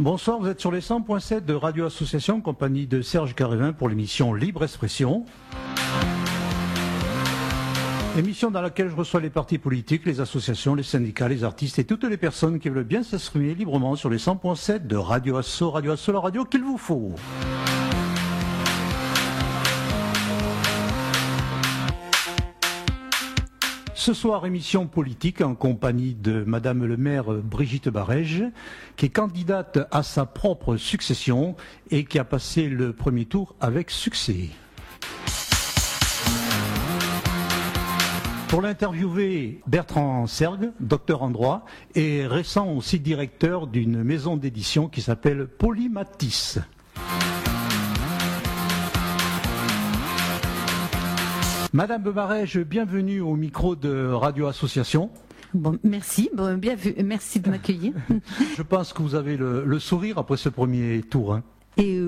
Bonsoir, vous êtes sur les 100.7 de Radio Association, compagnie de Serge Carrévin pour l'émission Libre Expression. Émission dans laquelle je reçois les partis politiques, les associations, les syndicats, les artistes et toutes les personnes qui veulent bien s'exprimer librement sur les 100.7 de Radio Asso, la radio qu'il vous faut. Ce soir, émission politique en compagnie de Madame le maire Brigitte Barège, qui est candidate à sa propre succession et qui a passé le premier tour avec succès. Pour l'interviewer, Bertrand Sergue, docteur en droit, et récent aussi directeur d'une maison d'édition qui s'appelle Polymatis. Madame Barège, bienvenue au micro de Radio Association. Bon, merci, merci de m'accueillir. Je pense que vous avez le sourire après ce premier tour. Hein. Et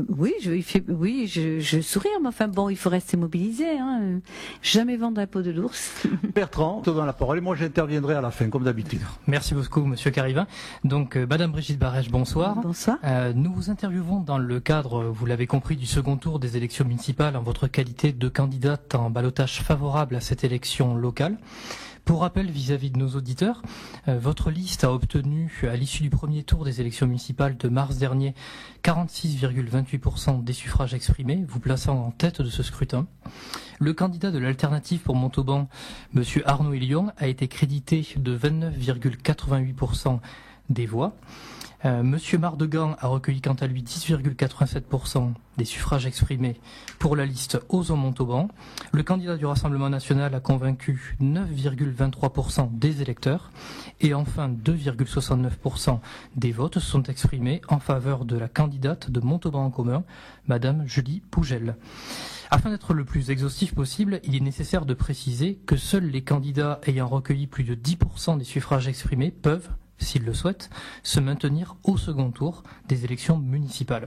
oui, je souris, mais enfin bon, il faut rester mobilisé. Hein. Jamais vendre la peau de l'ours. Bertrand, te donne la parole et moi j'interviendrai à la fin, comme d'habitude. Merci beaucoup, Monsieur Carrévin. Donc, Madame Brigitte Barège, bonsoir. Bonsoir. Nous vous interviewons dans le cadre, vous l'avez compris, du second tour des élections municipales en votre qualité de candidate en ballotage favorable à cette élection locale. Pour rappel vis-à-vis de nos auditeurs, votre liste a obtenu, à l'issue du premier tour des élections municipales de mars dernier, 46,28% des suffrages exprimés, vous plaçant en tête de ce scrutin. Le candidat de l'alternative pour Montauban, M. Arnaud Hillion, a été crédité de 29,88% des voix. Monsieur Mardegan a recueilli quant à lui 10,87% des suffrages exprimés pour la liste Osons Montauban. Le candidat du Rassemblement national a convaincu 9,23% des électeurs. Et enfin, 2,69% des votes sont exprimés en faveur de la candidate de Montauban en commun, Madame Julie Pougel. Afin d'être le plus exhaustif possible, il est nécessaire de préciser que seuls les candidats ayant recueilli plus de 10% des suffrages exprimés peuvent, s'ils le souhaitent, se maintenir au second tour des élections municipales.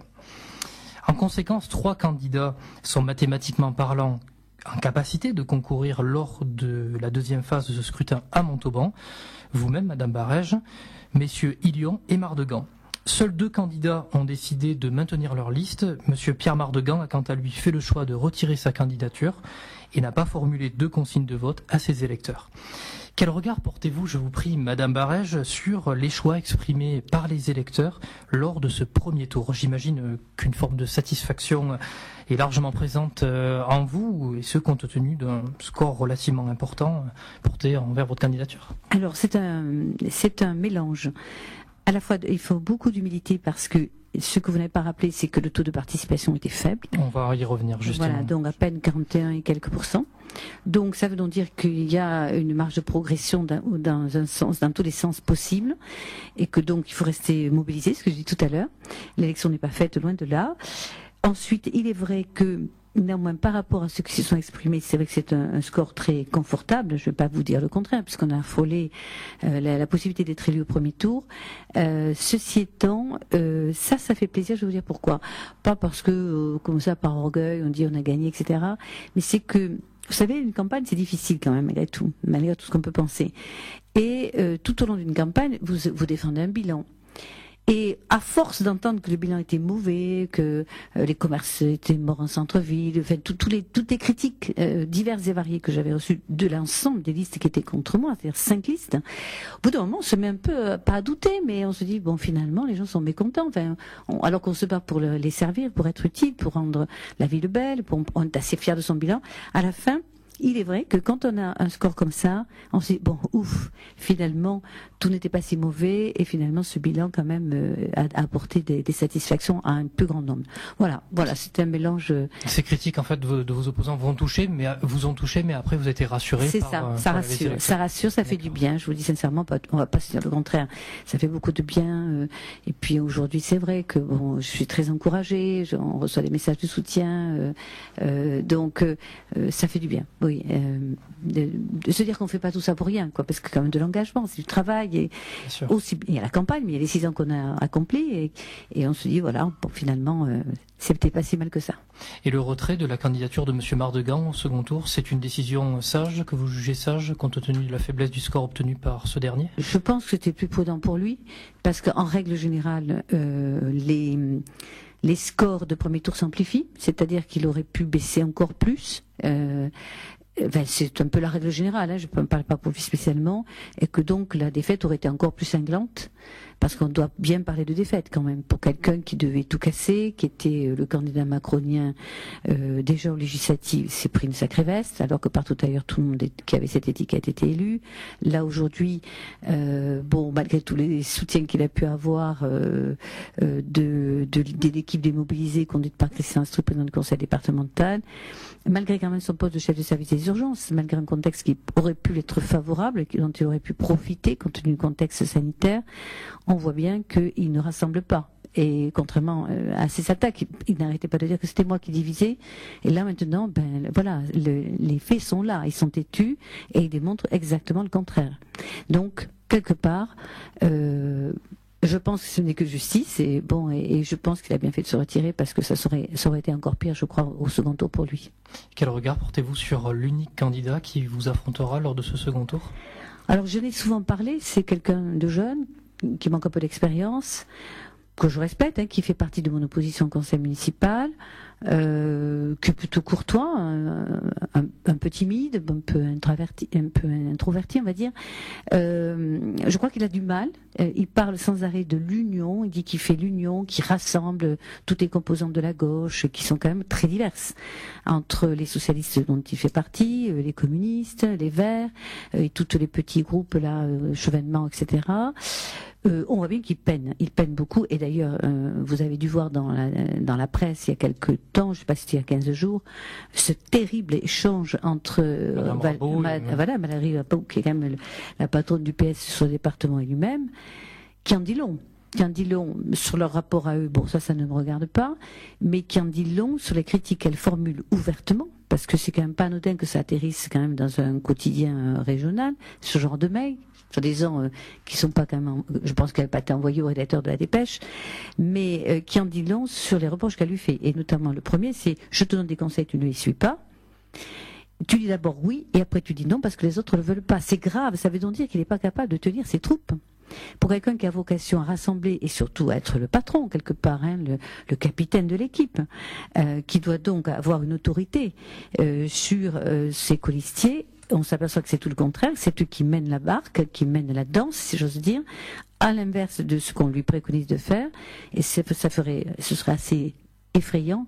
En conséquence, 3 candidats sont mathématiquement parlant en capacité de concourir lors de la deuxième phase de ce scrutin à Montauban, vous-même, Madame Barège, messieurs Hillion et Mardegan. Seuls 2 candidats ont décidé de maintenir leur liste. Monsieur Pierre Mardegan a quant à lui fait le choix de retirer sa candidature et n'a pas formulé de consigne de vote à ses électeurs. Quel regard portez-vous, je vous prie, Madame Barège, sur les choix exprimés par les électeurs lors de ce premier tour? J'imagine qu'une forme de satisfaction est largement présente en vous, et ce compte tenu d'un score relativement important porté envers votre candidature. Alors c'est un mélange. À la fois, il faut beaucoup d'humilité parce que ce que vous n'avez pas rappelé, c'est que le taux de participation était faible. On va y revenir justement. Voilà, donc à peine 41 et quelques %. Donc ça veut donc dire qu'il y a une marge de progression dans tous les sens possibles, et que donc il faut rester mobilisé, ce que je dis tout à l'heure. L'élection n'est pas faite, loin de là. Ensuite, il est vrai que néanmoins, par rapport à ceux qui se sont exprimés, c'est vrai que c'est un score très confortable. Je ne vais pas vous dire le contraire, puisqu'on a affolé la possibilité d'être élu au premier tour. Ceci étant, ça fait plaisir. Je vais vous dire pourquoi. Pas parce que, comme ça, par orgueil, on dit on a gagné, etc. Mais c'est que, vous savez, une campagne, c'est difficile quand même, malgré tout ce qu'on peut penser. Et tout au long d'une campagne, vous défendez un bilan. Et à force d'entendre que le bilan était mauvais, que les commerces étaient morts en centre-ville, enfin, toutes les critiques diverses et variées que j'avais reçues de l'ensemble des listes qui étaient contre moi, c'est-à-dire 5 listes, au bout d'un moment, on se met un peu, pas à douter, mais on se dit, bon, finalement, les gens sont mécontents. Enfin, alors qu'on se bat pour les servir, pour être utile, pour rendre la ville belle, on est assez fier de son bilan. À la fin, il est vrai que quand on a un score comme ça, on se dit, bon, ouf, finalement, tout n'était pas si mauvais, et finalement, ce bilan, quand même, a apporté des satisfactions à un plus grand nombre. Voilà, c'est un mélange. Ces critiques, en fait, de vos opposants vous ont touché, mais après, vous avez été rassuré. C'est ça rassure, ça fait du bien, je vous dis sincèrement, on va pas se dire le contraire. Ça fait beaucoup de bien, et puis aujourd'hui, c'est vrai que, bon, je suis très encouragée, on reçoit des messages de soutien, donc, ça fait du bien. Oui, oui, de se dire qu'on ne fait pas tout ça pour rien, quoi, parce que quand même de l'engagement, c'est du travail, et aussi il y a la campagne, mais il y a les 6 ans qu'on a accomplis, et on se dit voilà, bon, finalement, c'est peut-être pas si mal que ça. Et le retrait de la candidature de M. Mardegan au second tour, c'est une décision sage, que vous jugez sage, compte tenu de la faiblesse du score obtenu par ce dernier? Je pense que c'était plus prudent pour lui, parce qu'en règle générale, les scores de premier tour s'amplifient, c'est-à-dire qu'il aurait pu baisser encore plus. C'est un peu la règle générale, hein, je ne parle pas pour lui spécialement, et que donc la défaite aurait été encore plus cinglante, parce qu'on doit bien parler de défaite quand même, pour quelqu'un qui devait tout casser, qui était le candidat macronien déjà aux législatives, s'est pris une sacrée veste, alors que partout ailleurs tout le monde qui avait cette étiquette était élu. Là aujourd'hui, malgré tous les soutiens qu'il a pu avoir de l'équipe démobilisée conduite par Christian Astruc, président du conseil départemental, malgré quand même son poste de chef de service des urgences, malgré un contexte qui aurait pu être favorable, dont il aurait pu profiter compte tenu du contexte sanitaire, on voit bien qu'il ne rassemble pas. Et contrairement à ces attaques, il n'arrêtait pas de dire que c'était moi qui divisais. Et là maintenant, voilà, les faits sont là, ils sont têtus et ils démontrent exactement le contraire. Donc quelque part, je pense que ce n'est que justice et je pense qu'il a bien fait de se retirer parce que ça aurait été encore pire, je crois, au second tour pour lui. Quel regard portez-vous sur l'unique candidat qui vous affrontera lors de ce second tour? Alors je l'ai souvent parlé, c'est quelqu'un de jeune, qui manque un peu d'expérience, que je respecte, qui fait partie de mon opposition au conseil municipal, qui est plutôt courtois, un peu timide, un peu introverti, on va dire. Je crois qu'il a du mal. Il parle sans arrêt de l'union. Il dit qu'il fait l'union, qu'il rassemble toutes les composantes de la gauche, qui sont quand même très diverses, entre les socialistes dont il fait partie, les communistes, les Verts, et tous les petits groupes là, Chevènement, etc. On voit bien qu'il peine. Il peine beaucoup. Et d'ailleurs, vous avez dû voir dans la presse il y a quelques temps, je ne sais pas si c'était il y a 15 jours, ce terrible échange entre Valérie Rabault, qui est quand même la patronne du PS sur le département et lui-même, qui en dit long. Qui en dit long sur leur rapport à eux, bon ça ne me regarde pas, mais qui en dit long sur les critiques qu'elle formule ouvertement, parce que c'est quand même pas anodin que ça atterrisse quand même dans un quotidien régional, ce genre de mail, sur des gens qui sont pas quand même, je pense qu'elle n'a pas été envoyée au rédacteur de la Dépêche, mais qui en dit long sur les reproches qu'elle lui fait, et notamment le premier, c'est « je te donne des conseils, tu ne les suis pas ». Tu dis d'abord oui, et après tu dis non parce que les autres ne le veulent pas. C'est grave, ça veut donc dire qu'il n'est pas capable de tenir ses troupes. Pour quelqu'un qui a vocation à rassembler et surtout à être le patron quelque part, le capitaine de l'équipe, qui doit donc avoir une autorité sur ses colistiers, on s'aperçoit que c'est tout le contraire, c'est eux qui mènent la barque, qui mènent la danse, si j'ose dire, à l'inverse de ce qu'on lui préconise de faire, et ce serait assez effrayant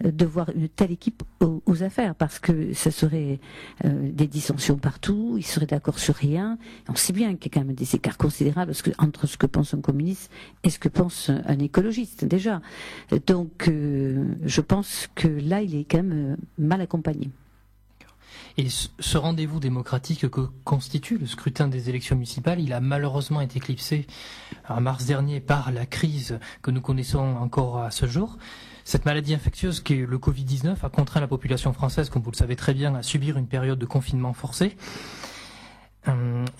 de voir une telle équipe aux affaires, parce que ça serait des dissensions partout, ils seraient d'accord sur rien. On sait bien qu'il y a quand même des écarts considérables entre ce que pense un communiste et ce que pense un écologiste déjà. Donc je pense que là il est quand même mal accompagné. Et ce rendez-vous démocratique que constitue le scrutin des élections municipales, il a malheureusement été éclipsé en mars dernier par la crise que nous connaissons encore à ce jour. Cette maladie infectieuse qui est le Covid-19 a contraint la population française, comme vous le savez très bien, à subir une période de confinement forcé.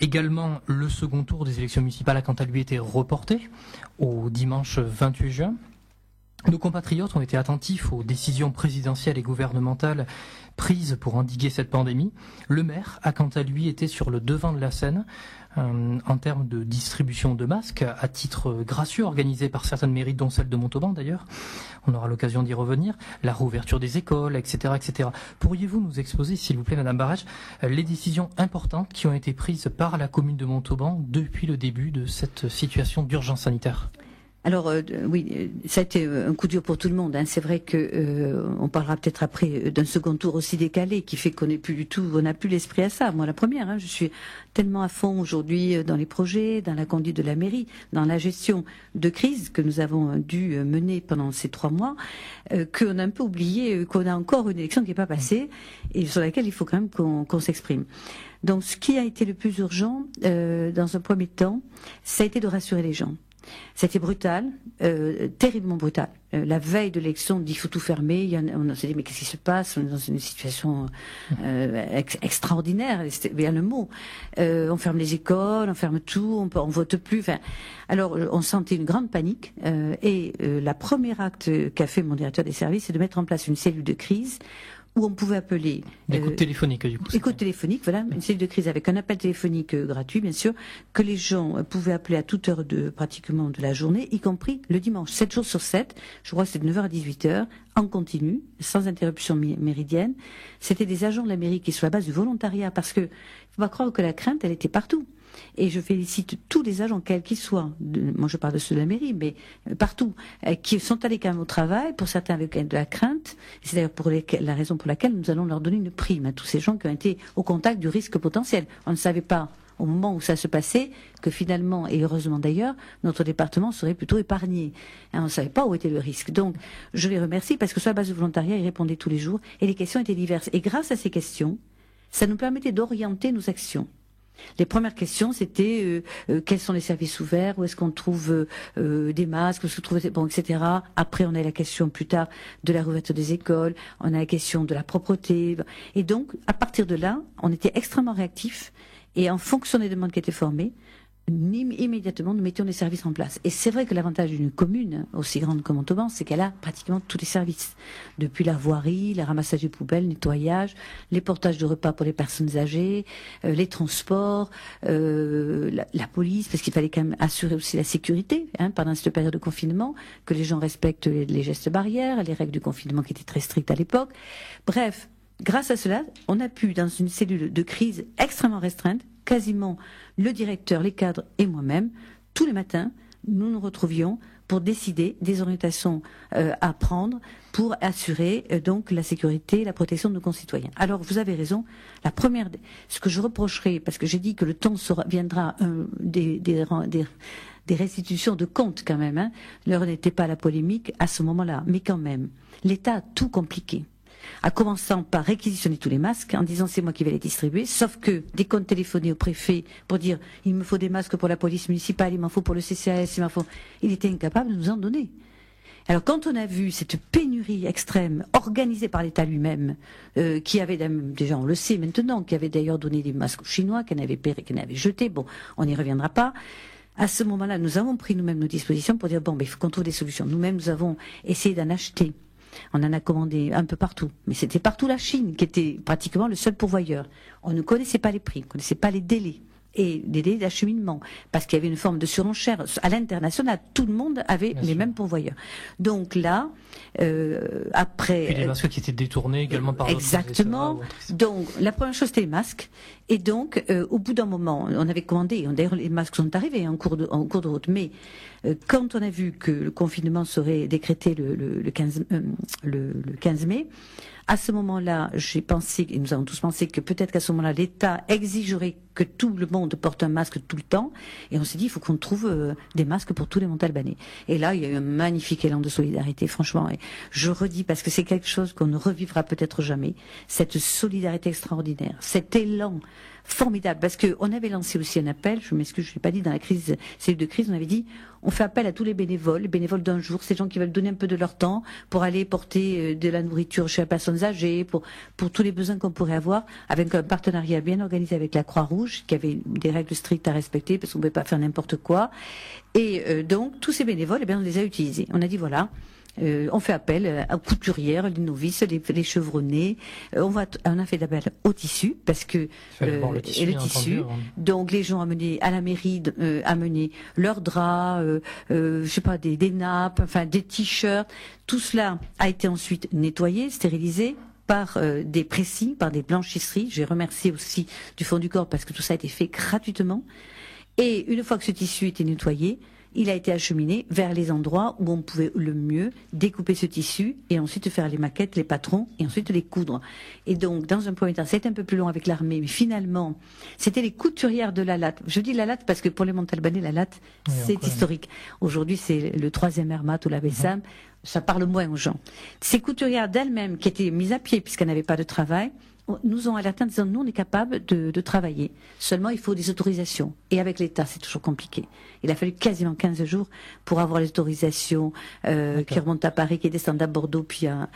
Également, le second tour des élections municipales a quant à lui été reporté au dimanche 28 juin. Nos compatriotes ont été attentifs aux décisions présidentielles et gouvernementales prises pour endiguer cette pandémie. Le maire a quant à lui été sur le devant de la scène en termes de distribution de masques à titre gracieux organisé par certaines mairies, dont celle de Montauban d'ailleurs. On aura l'occasion d'y revenir. La réouverture des écoles, etc., etc. Pourriez-vous nous exposer, s'il vous plaît, Madame Barège, les décisions importantes qui ont été prises par la commune de Montauban depuis le début de cette situation d'urgence sanitaire ? Alors oui, ça a été un coup dur pour tout le monde. C'est vrai que on parlera peut-être après d'un second tour aussi décalé qui fait qu'on n'est plus du tout, on n'a plus l'esprit à ça. Moi, la première, je suis tellement à fond aujourd'hui dans les projets, dans la conduite de la mairie, dans la gestion de crise que nous avons dû mener pendant ces 3 mois, qu'on a un peu oublié qu'on a encore une élection qui n'est pas passée et sur laquelle il faut quand même qu'on s'exprime. Donc, ce qui a été le plus urgent dans un premier temps, ça a été de rassurer les gens. C'était brutal, terriblement brutal. La veille de l'élection, on dit qu'il faut tout fermer. On s'est dit mais qu'est-ce qui se passe? On est dans une situation extraordinaire. C'était bien le mot. On ferme les écoles, on ferme tout, on vote plus. Enfin, alors on sentait une grande panique. Et la première acte qu'a fait mon directeur des services, c'est de mettre en place une cellule de crise où on pouvait appeler... L'écoute téléphonique, du coup. Écoute téléphonique, voilà, une cellule de crise avec un appel téléphonique gratuit, bien sûr, que les gens pouvaient appeler à toute heure pratiquement de la journée, y compris le dimanche, 7 jours sur 7, je crois que c'est de 9h à 18h, en continu, sans interruption méridienne. C'était des agents de la mairie qui sont à la base du volontariat, parce que, faut pas croire que la crainte, elle était partout. Et je félicite tous les agents, quels qu'ils soient, moi je parle de ceux de la mairie, mais partout, qui sont allés quand même au travail, pour certains avec de la crainte. C'est d'ailleurs la raison pour laquelle nous allons leur donner une prime à tous ces gens qui ont été au contact du risque potentiel. On ne savait pas, au moment où ça se passait, que finalement, et heureusement d'ailleurs, notre département serait plutôt épargné. On ne savait pas où était le risque. Donc, je les remercie parce que sur la base du volontariat, ils répondaient tous les jours et les questions étaient diverses. Et grâce à ces questions, ça nous permettait d'orienter nos actions. Les premières questions, c'était quels sont les services ouverts, où est-ce qu'on trouve des masques, où est-ce qu'on trouve, bon, etc. Après, on a la question plus tard de la réouverture des écoles, on a la question de la propreté. Et donc, à partir de là, on était extrêmement réactifs et en fonction des demandes qui étaient formées, immédiatement, nous mettions des services en place. Et c'est vrai que l'avantage d'une commune aussi grande que Montauban, c'est qu'elle a pratiquement tous les services. Depuis la voirie, le ramassage des poubelles, le nettoyage, les portages de repas pour les personnes âgées, les transports, la police, parce qu'il fallait quand même assurer aussi la sécurité pendant cette période de confinement, que les gens respectent les gestes barrières, les règles du confinement qui étaient très strictes à l'époque. Bref, grâce à cela, on a pu, dans une cellule de crise extrêmement restreinte, quasiment le directeur, les cadres et moi-même, tous les matins, nous nous retrouvions pour décider des orientations à prendre pour assurer donc la sécurité et la protection de nos concitoyens. Alors vous avez raison, la première, ce que je reprocherai, parce que j'ai dit que le temps viendra des restitutions de comptes quand même, l'heure n'était pas à la polémique à ce moment-là, mais quand même, l'État a tout compliqué. En commençant par réquisitionner tous les masques, en disant c'est moi qui vais les distribuer, sauf que dès qu'on téléphonait au préfet pour dire il me faut des masques pour la police municipale, il m'en faut pour le CCAS, il était incapable de nous en donner. Alors quand on a vu cette pénurie extrême organisée par l'État lui-même, qui avait déjà, on le sait maintenant, qui avait d'ailleurs donné des masques aux Chinois, qu'on avait jetés, bon, on n'y reviendra pas. À ce moment-là, nous avons pris nous-mêmes nos dispositions pour dire bon, il faut qu'on trouve des solutions. Nous-mêmes, nous avons essayé d'en acheter. On en a commandé un peu partout, mais c'était partout la Chine qui était pratiquement le seul pourvoyeur. On ne connaissait pas les prix, on ne connaissait pas les délais et les délais d'acheminement, parce qu'il y avait une forme de surenchère à l'international. Tout le monde avait les mêmes pourvoyeurs. Donc là, après... Puis les masques qui étaient détournés également par d'autres. Exactement. Donc la première chose, c'était les masques. Et donc, au bout d'un moment, on avait commandé, d'ailleurs les masques sont arrivés en cours de route, mais quand on a vu que le confinement serait décrété le 15 mai, à ce moment-là, j'ai pensé, et nous avons tous pensé, que peut-être qu'à ce moment-là, l'État exigerait que tout le monde porte un masque tout le temps. Et on s'est dit, il faut qu'on trouve des masques pour tous les Montalbanais. Et là, il y a eu un magnifique élan de solidarité, franchement. Et je redis, parce que c'est quelque chose qu'on ne revivra peut-être jamais, cette solidarité extraordinaire, cet élan formidable, parce qu'on avait lancé aussi un appel, je m'excuse, je ne l'ai pas dit, dans la cellule de crise, on avait dit, on fait appel à tous les bénévoles d'un jour, ces gens qui veulent donner un peu de leur temps pour aller porter de la nourriture chez les personnes âgées, pour tous les besoins qu'on pourrait avoir, avec un partenariat bien organisé avec la Croix-Rouge, qui avait des règles strictes à respecter, parce qu'on ne pouvait pas faire n'importe quoi. Et donc, tous ces bénévoles, on les a utilisés. On a dit, voilà, on fait appel aux couturières, les novices, les chevronnés. On a fait appel au tissu parce que le tissu. Donc les gens amenaient à la mairie, amenaient leurs draps, je sais pas, des nappes, enfin des t-shirts. Tout cela a été ensuite nettoyé, stérilisé par des pressings, par des blanchisseries. J'ai remercié aussi du fond du corps parce que tout ça a été fait gratuitement. Et une fois que ce tissu était nettoyé, il a été acheminé vers les endroits où on pouvait le mieux découper ce tissu et ensuite faire les maquettes, les patrons et ensuite les coudre. Et donc, dans un premier temps, c'était un peu plus long avec l'armée, mais finalement, c'était les couturières de la latte. Je dis la latte parce que pour les Montalbanais, la latte, c'est historique. Aujourd'hui, c'est le 3e Hermat ou la Bessam. Ça parle moins aux gens. Ces couturières d'elles-mêmes qui étaient mises à pied puisqu'elles n'avaient pas de travail, nous ont alertés en disant nous on est capable de travailler. Seulement il faut des autorisations. Et avec l'État c'est toujours compliqué. Il a fallu quasiment 15 jours pour avoir les autorisations qui remontent à Paris, qui descendent à Bordeaux, puis à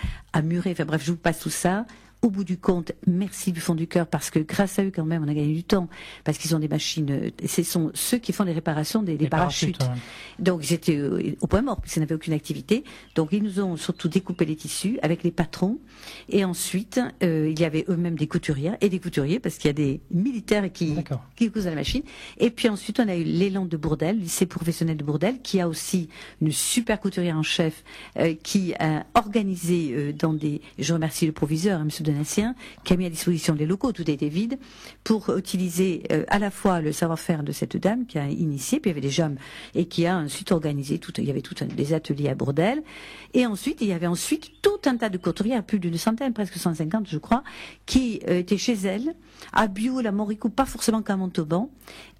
Muret. Enfin bref, je vous passe tout ça. Au bout du compte, merci du fond du cœur, parce que grâce à eux, quand même, on a gagné du temps, parce qu'ils ont des machines, ce sont ceux qui font les réparations des parachutes. Ouais. Donc, ils étaient au point mort, puisqu'ils n'avaient aucune activité. Donc, ils nous ont surtout découpé les tissus avec les patrons. Et ensuite, il y avait eux-mêmes des couturières et des couturiers, parce qu'il y a des militaires qui cousent à la machine. Et puis ensuite, on a eu l'élan de Bourdelle, lycée professionnel de Bourdelle, qui a aussi une super couturière en chef, qui a organisé dans des... Je remercie le proviseur, hein, monsieur Donatien, qui a mis à disposition les locaux, tout était vide, pour utiliser à la fois le savoir-faire de cette dame qui a initié, puis il y avait des jeunes, et qui a ensuite organisé, il y avait des ateliers à Bourdelle, et ensuite, il y avait tout un tas de couturières, plus d'une centaine, presque 150 je crois, qui étaient chez elles, à Biou, à Moricourt, pas forcément qu'à Montauban,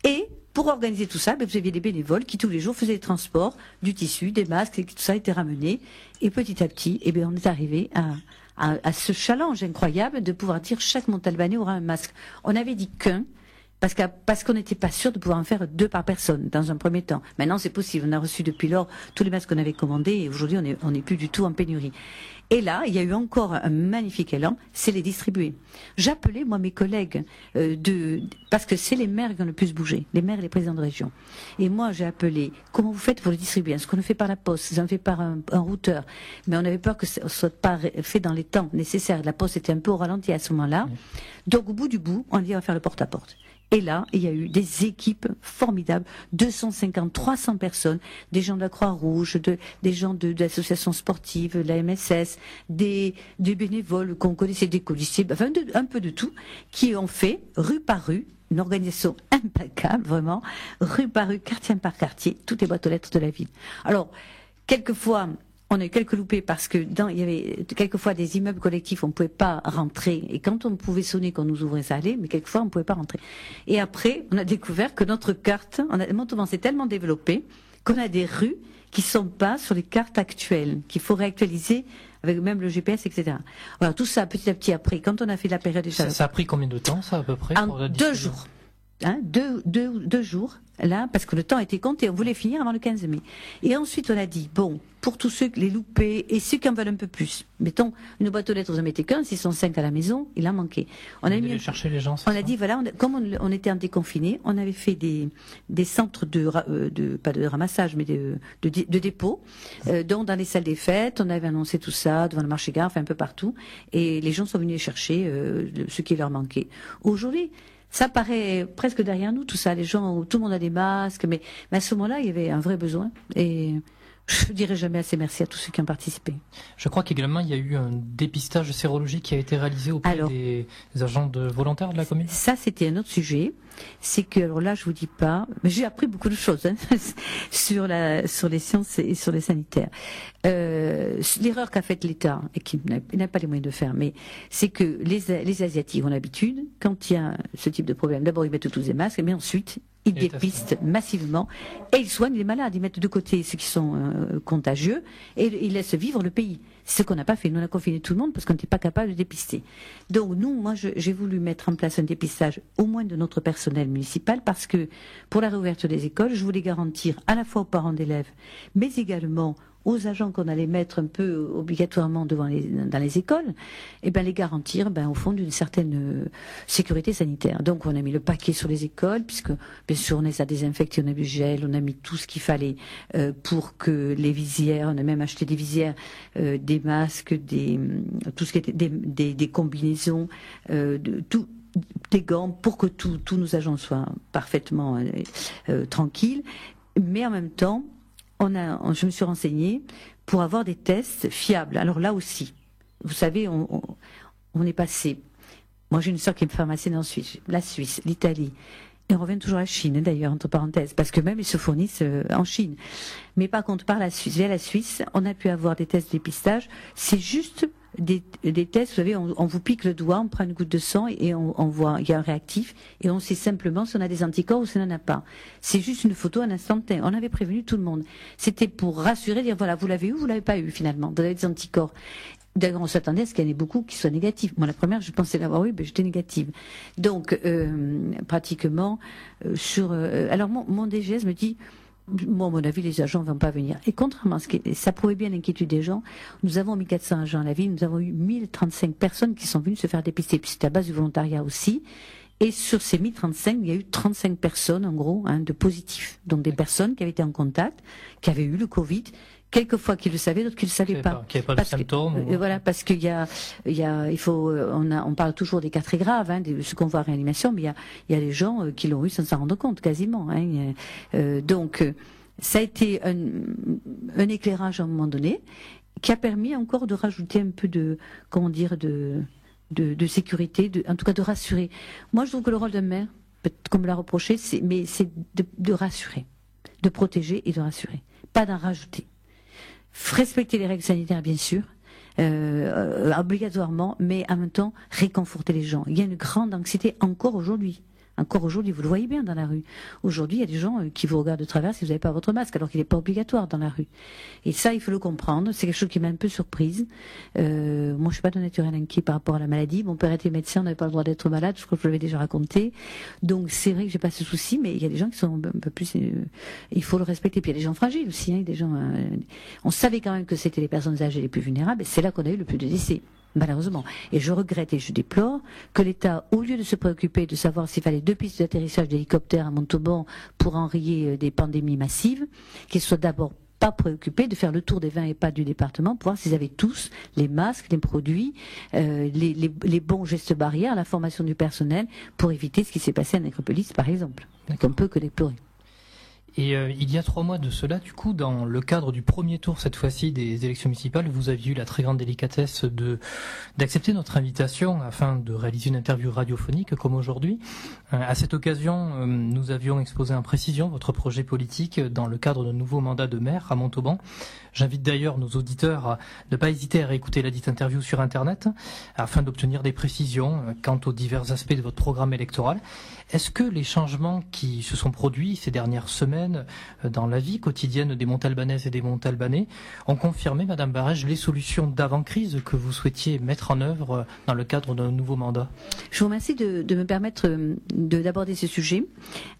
et pour organiser tout ça, vous aviez des bénévoles qui tous les jours faisaient les transports du tissu, des masques, et tout ça était ramené, et petit à petit, on est arrivé à ce challenge incroyable de pouvoir dire chaque Montalbanais aura un masque. On avait dit qu'un, parce qu'on n'était pas sûr de pouvoir en faire 2 par personne dans un premier temps. Maintenant c'est possible, on a reçu depuis lors tous les masques qu'on avait commandés et aujourd'hui on n'est plus du tout en pénurie. Et là, il y a eu encore un magnifique élan, c'est les distribuer. J'appelais, moi, mes collègues, parce que c'est les maires qui ont le plus bougé, les maires et les présidents de région. Et moi, j'ai appelé, comment vous faites pour le distribuer? Est-ce qu'on le fait par la poste? Est-ce qu'on le fait par un routeur? Mais on avait peur que ça ne soit pas fait dans les temps nécessaires. La poste était un peu au ralenti à ce moment-là. Oui. Donc, au bout du bout, on dit on va faire le porte-à-porte. Et là, il y a eu des équipes formidables, 250, 300 personnes, des gens de la Croix-Rouge, des gens de l'association sportive, de la MSS, des bénévoles qu'on connaissait, des policiers, enfin un peu de tout, qui ont fait, rue par rue, une organisation impeccable, vraiment, rue par rue, quartier par quartier, toutes les boîtes aux lettres de la ville. Alors, quelquefois... On a eu quelques loupés parce que il y avait quelquefois des immeubles collectifs, on ne pouvait pas rentrer. Et quand on pouvait sonner, qu'on nous ouvrait, ça allait, mais quelquefois on ne pouvait pas rentrer. Et après, on a découvert que notre carte, Montauban s'est tellement développé qu'on a des rues qui ne sont pas sur les cartes actuelles, qu'il faut réactualiser avec même le GPS, etc. Voilà, tout ça petit à petit après, quand on a fait la période des chaleurs. Ça a pris combien de temps, ça, à peu près? En 2 jours. 2 jours, là, parce que le temps était compté, on voulait finir avant le 15 mai. Et ensuite, on a dit, bon, pour tous ceux, les loupés, et ceux qui en veulent un peu plus, mettons, une boîte aux lettres, vous en mettez qu'un, s'ils sont 5 à la maison, il en manquait. On a mis, chercher les gens, on a dit, voilà, comme on était en déconfiné, on avait fait des centres pas de ramassage, mais de dépôt, dont dans les salles des fêtes, on avait annoncé tout ça, devant le marché gare, enfin un peu partout, et les gens sont venus chercher ce qui leur manquait. Aujourd'hui, ça paraît presque derrière nous, tout ça. Les gens, tout le monde a des masques, mais à ce moment-là, il y avait un vrai besoin. Et je ne dirai jamais assez merci à tous ceux qui ont participé. Je crois qu'également, il y a eu un dépistage sérologique qui a été réalisé auprès des agents volontaires de la commune. Ça, c'était un autre sujet. C'est que, alors là, je vous dis pas, mais j'ai appris beaucoup de choses sur les sciences et sur les sanitaires. L'erreur qu'a faite l'État, et qui n'a pas les moyens de faire, mais c'est que les Asiatiques ont l'habitude, quand il y a ce type de problème, d'abord ils mettent tous des masques, mais ensuite ils dépistent massivement et ils soignent les malades. Ils mettent de côté ceux qui sont contagieux et ils laissent vivre le pays. C'est ce qu'on n'a pas fait. Nous, on a confiné tout le monde parce qu'on n'était pas capable de dépister. Donc moi, j'ai voulu mettre en place un dépistage au moins de notre personnel municipal parce que pour la réouverture des écoles, je voulais garantir à la fois aux parents d'élèves, mais également aux agents qu'on allait mettre un peu obligatoirement dans les écoles, et les garantir au fond d'une certaine sécurité sanitaire. Donc on a mis le paquet sur les écoles, puisque bien sûr on les a désinfectés, on a mis du gel, on a mis tout ce qu'il fallait pour que les visières, on a même acheté des visières, des masques, tout ce qui était des combinaisons, des gants, pour que tous nos agents soient parfaitement tranquilles, mais en même temps je me suis renseignée pour avoir des tests fiables. Alors là aussi, vous savez, on est passé. Moi, j'ai une sœur qui est pharmacienne en Suisse, la Suisse, l'Italie. Et on revient toujours à la Chine, d'ailleurs, entre parenthèses, parce que même ils se fournissent en Chine. Mais par contre, via la Suisse, on a pu avoir des tests de dépistage. C'est juste des tests, vous savez, on vous pique le doigt, on prend une goutte de sang et on voit, il y a un réactif et on sait simplement si on a des anticorps ou si on n'en a pas. C'est juste une photo à l'instantané. On avait prévenu tout le monde. C'était pour rassurer, dire voilà, vous l'avez eu ou vous l'avez pas eu finalement. Vous avez des anticorps. D'ailleurs, on s'attendait à ce qu'il y en ait beaucoup qui soient négatifs. Moi, la première, je pensais l'avoir eu, mais j'étais négative. Donc, pratiquement, alors, mon DGS me dit, moi, à mon avis, les agents ne vont pas venir. Et contrairement à ça prouvait bien l'inquiétude des gens, nous avons mis 400 agents à la ville, nous avons eu 1035 personnes qui sont venues se faire dépister. Puis c'était à base du volontariat aussi. Et sur ces 1035, il y a eu 35 personnes, en gros, de positifs. Donc des personnes qui avaient été en contact, qui avaient eu le Covid, quelquefois qui le savaient, d'autres qui ne le savaient pas. Qui n'avaient pas de symptômes. Voilà, parce qu'il on parle toujours des cas très graves, de ce qu'on voit en réanimation, mais il y a des gens qui l'ont eu sans s'en rendre compte, quasiment. Donc, ça a été un éclairage à un moment donné, qui a permis encore de rajouter un peu de sécurité, en tout cas de rassurer. Moi, je trouve que le rôle d'un maire, comme l'a reproché, c'est de rassurer, de protéger et de rassurer, pas d'en rajouter. Respecter les règles sanitaires, bien sûr, obligatoirement, mais en même temps, réconforter les gens. Il y a une grande anxiété encore aujourd'hui. Encore aujourd'hui, vous le voyez bien dans la rue. Aujourd'hui, il y a des gens qui vous regardent de travers si vous n'avez pas votre masque, alors qu'il n'est pas obligatoire dans la rue. Et ça, il faut le comprendre. C'est quelque chose qui m'a un peu surprise. Moi, je suis pas de naturel inquiet par rapport à la maladie. Mon père était médecin, on n'avait pas le droit d'être malade. Je crois que je l'avais déjà raconté. Donc, c'est vrai que j'ai pas ce souci, mais il y a des gens qui sont un peu plus. Il faut le respecter. Puis il y a des gens fragiles aussi. Des gens. On savait quand même que c'était les personnes âgées les plus vulnérables. Et c'est là qu'on a eu le plus de décès. Malheureusement. Et je regrette et je déplore que l'État, au lieu de se préoccuper de savoir s'il fallait 2 pistes d'atterrissage d'hélicoptères à Montauban pour enrayer des pandémies massives, qu'il soit d'abord pas préoccupé de faire le tour des 20 EHPAD du département pour voir s'ils avaient tous les masques, les produits, les bons gestes barrières, la formation du personnel pour éviter ce qui s'est passé à Nécropolis, par exemple. Qu'on peut que déplorer. Et il y a 3 mois de cela, du coup, dans le cadre du premier tour, cette fois-ci, des élections municipales, vous aviez eu la très grande délicatesse d'accepter notre invitation afin de réaliser une interview radiophonique comme aujourd'hui. À cette occasion, nous avions exposé en précision votre projet politique dans le cadre d'un nouveau mandat de maire à Montauban. J'invite d'ailleurs nos auditeurs à ne pas hésiter à réécouter la dite interview sur Internet afin d'obtenir des précisions quant aux divers aspects de votre programme électoral. Est-ce que les changements qui se sont produits ces dernières semaines dans la vie quotidienne des Montalbanaises et des Montalbanais ont confirmé, Madame Barège, les solutions d'avant-crise que vous souhaitiez mettre en œuvre dans le cadre d'un nouveau mandat? Je vous remercie de me permettre d'aborder ce sujet.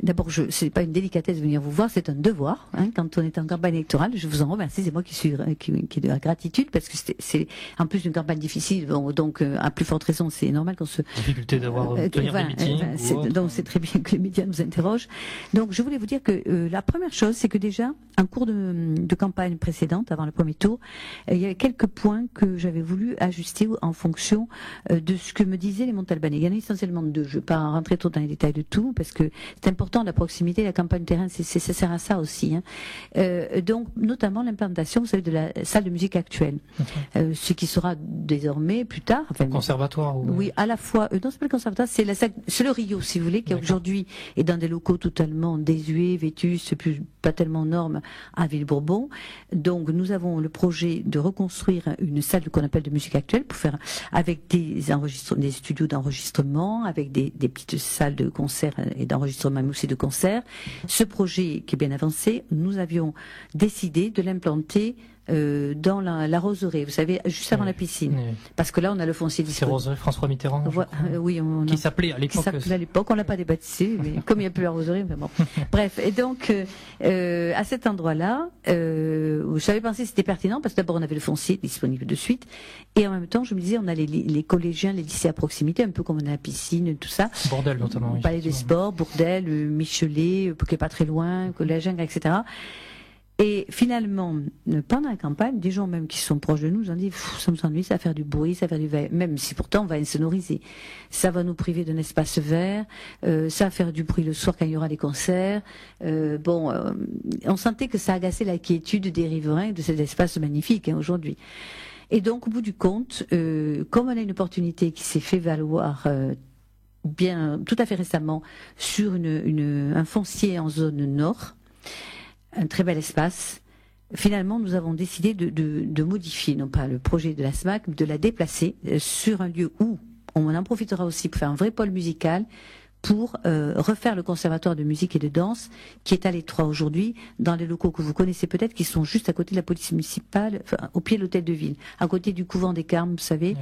D'abord, ce n'est pas une délicatesse de venir vous voir, c'est un devoir. Quand on est en campagne électorale, je vous en remercie, c'est moi qui est de la gratitude, parce que c'est en plus une campagne difficile, donc à plus forte raison, c'est normal qu'on se... Difficulté d'avoir tenir des meetings. Donc c'est très bien que les médias nous interrogent. Donc je voulais vous dire que la première chose, c'est que déjà, en cours de campagne précédente, avant le premier tour, il y avait quelques points que j'avais voulu ajuster en fonction de ce que me disaient les Montalbanais. Il y en a essentiellement 2. Je ne vais pas rentrer trop dans les détails de tout, parce que c'est important, la proximité, la campagne terrain, ça sert à ça aussi. Donc, notamment l'implantation, vous savez, de la salle de musique actuelle. Ce qui sera désormais, plus tard... Enfin, conservatoire Oui, à la fois... non, c'est pas le conservatoire, c'est le Rio, si vous voulez, qui aujourd'hui est dans des locaux totalement désuets, vétustes, pas tellement normes, à Ville-Bourbon. Donc, nous avons le projet de reconstruire une salle qu'on appelle de musique actuelle, pour faire avec des studios d'enregistrement, avec des petites salles de concert et d'enregistrement, mais aussi de concert. Ce projet qui est bien avancé, nous avions décidé de l'implanter dans la roseraie, vous savez, juste avant la piscine. Parce que là, on a le foncier disponible. C'est roseraie François Mitterrand, oui, qui s'appelait à l'époque. On l'a pas débaptisé, mais comme il n'y a plus la roseraie, enfin bon. Bref, et donc, à cet endroit-là, j'avais pensé que c'était pertinent, parce que d'abord, on avait le foncier disponible de suite, et en même temps, je me disais, on a les collégiens, les lycées à proximité, un peu comme on a la piscine, tout ça. Bourdelle, notamment. Palais des Sports, Bourdelle, Michelet, qui est pas très loin, Collège Ingres, etc. Et finalement, pendant la campagne, des gens même qui sont proches de nous nous ont dit ça me s'ennuie, ça va faire du bruit, ça va faire du verre, même si pourtant on va insonoriser. Ça va nous priver d'un espace vert, ça va faire du bruit le soir quand il y aura des concerts. On sentait que ça agaçait la quiétude des riverains de cet espace magnifique aujourd'hui. Et donc, au bout du compte, comme on a une opportunité qui s'est fait valoir tout à fait récemment sur un foncier en zone nord, un très bel espace. Finalement, nous avons décidé de modifier, non pas le projet de la SMAC, mais de la déplacer sur un lieu où on en profitera aussi pour faire un vrai pôle musical, pour refaire le conservatoire de musique et de danse qui est à l'Étroit aujourd'hui, dans les locaux que vous connaissez peut-être, qui sont juste à côté de la police municipale, enfin, au pied de l'hôtel de ville, à côté du couvent des Carmes, vous savez,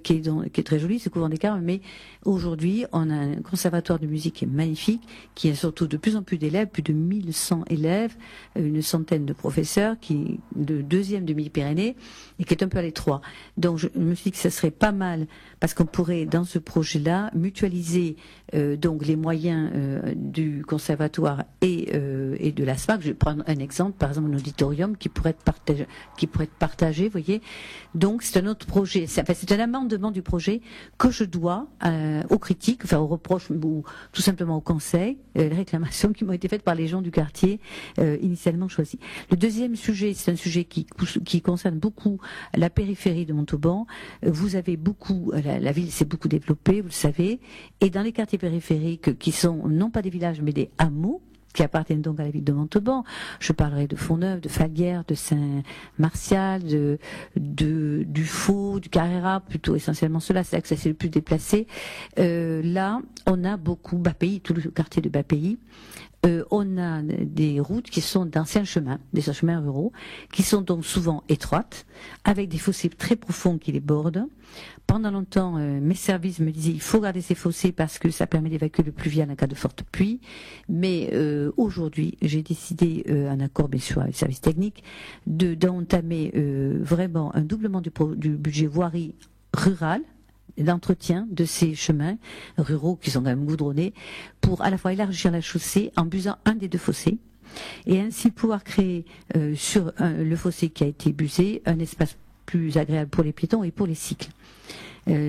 qui est très joli, ce couvent des Carmes, mais aujourd'hui, on a un conservatoire de musique qui est magnifique, qui a surtout de plus en plus d'élèves, plus de 1100 élèves, une centaine de professeurs, de deuxième de Midi-Pyrénées, et qui est un peu à l'Étroit. Donc je me suis dit que ça serait pas mal, parce qu'on pourrait, dans ce projet-là, mutualiser donc les moyens du conservatoire et de la SMAC. Je vais prendre un exemple, par exemple un auditorium qui pourrait être partagé, vous voyez. Donc c'est un autre projet, c'est un amendement du projet que je dois aux critiques, enfin aux reproches ou tout simplement au conseil, les réclamations qui m'ont été faites par les gens du quartier initialement choisis. Le deuxième sujet, c'est un sujet qui concerne beaucoup la périphérie de Montauban. Vous avez beaucoup, la ville s'est beaucoup développée, vous le savez, et dans les quartiers périphériques qui sont non pas des villages mais des hameaux, qui appartiennent donc à la ville de Montauban. Je parlerai de Fontneuf, de Falguières, de Saint-Martial, du Faux, du Carrera, plutôt essentiellement cela, c'est là que ça s'est le plus déplacé. Là, on a beaucoup, Bas-Pays, tout le quartier de Bas-Pays, on a des routes qui sont d'anciens chemins, des chemins ruraux, qui sont donc souvent étroites, avec des fossés très profonds qui les bordent. Pendant longtemps, mes services me disaient il faut garder ces fossés parce que ça permet d'évacuer le pluvial en cas de forte pluie. Mais aujourd'hui, j'ai décidé, en accord bien sûr avec les services techniques, d'entamer vraiment un doublement du budget voirie rurale, d'entretien de ces chemins ruraux qui sont quand même goudronnés, pour à la fois élargir la chaussée en busant un des deux fossés et ainsi pouvoir créer sur le fossé qui a été busé un espace plus agréable pour les piétons et pour les cycles.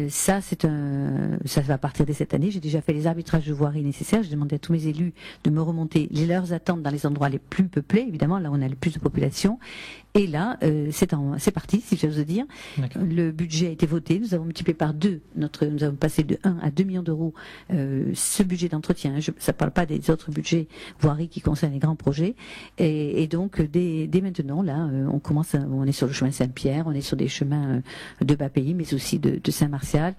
Ça va partir dès cette année. J'ai déjà fait les arbitrages de voirie nécessaires. J'ai demandé à tous mes élus de me remonter leurs attentes dans les endroits les plus peuplés, évidemment, là où on a le plus de population. Et là, c'est parti, si j'ose dire. Le budget a été voté. Nous avons multiplié par 2. Nous avons passé de 1 à 2 millions d'euros ce budget d'entretien. Ça ne parle pas des autres budgets voirie qui concernent les grands projets. Et donc, dès maintenant, là, on est sur le chemin Saint-Pierre, on est sur des chemins de Bas-Pays, mais aussi de Saint-Martial,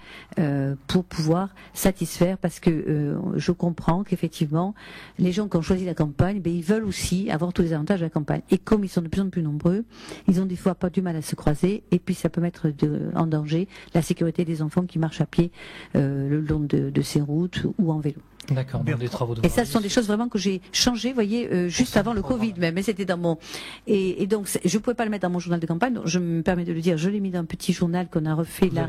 pour pouvoir satisfaire, parce que je comprends qu'effectivement, les gens qui ont choisi la campagne, ils veulent aussi avoir tous les avantages de la campagne. Et comme ils sont de plus en plus nombreux, ils ont des fois pas du mal à se croiser, et puis ça peut mettre en danger la sécurité des enfants qui marchent à pied le long de ces routes ou en vélo. D'accord, donc des travaux de et ça, ce sont des choses vraiment que j'ai changées, vous voyez, juste avant le Covid même, mais c'était dans mon... Et donc, je pouvais pas le mettre dans mon journal de campagne, donc je me permets de le dire, je l'ai mis dans un petit journal qu'on a refait là,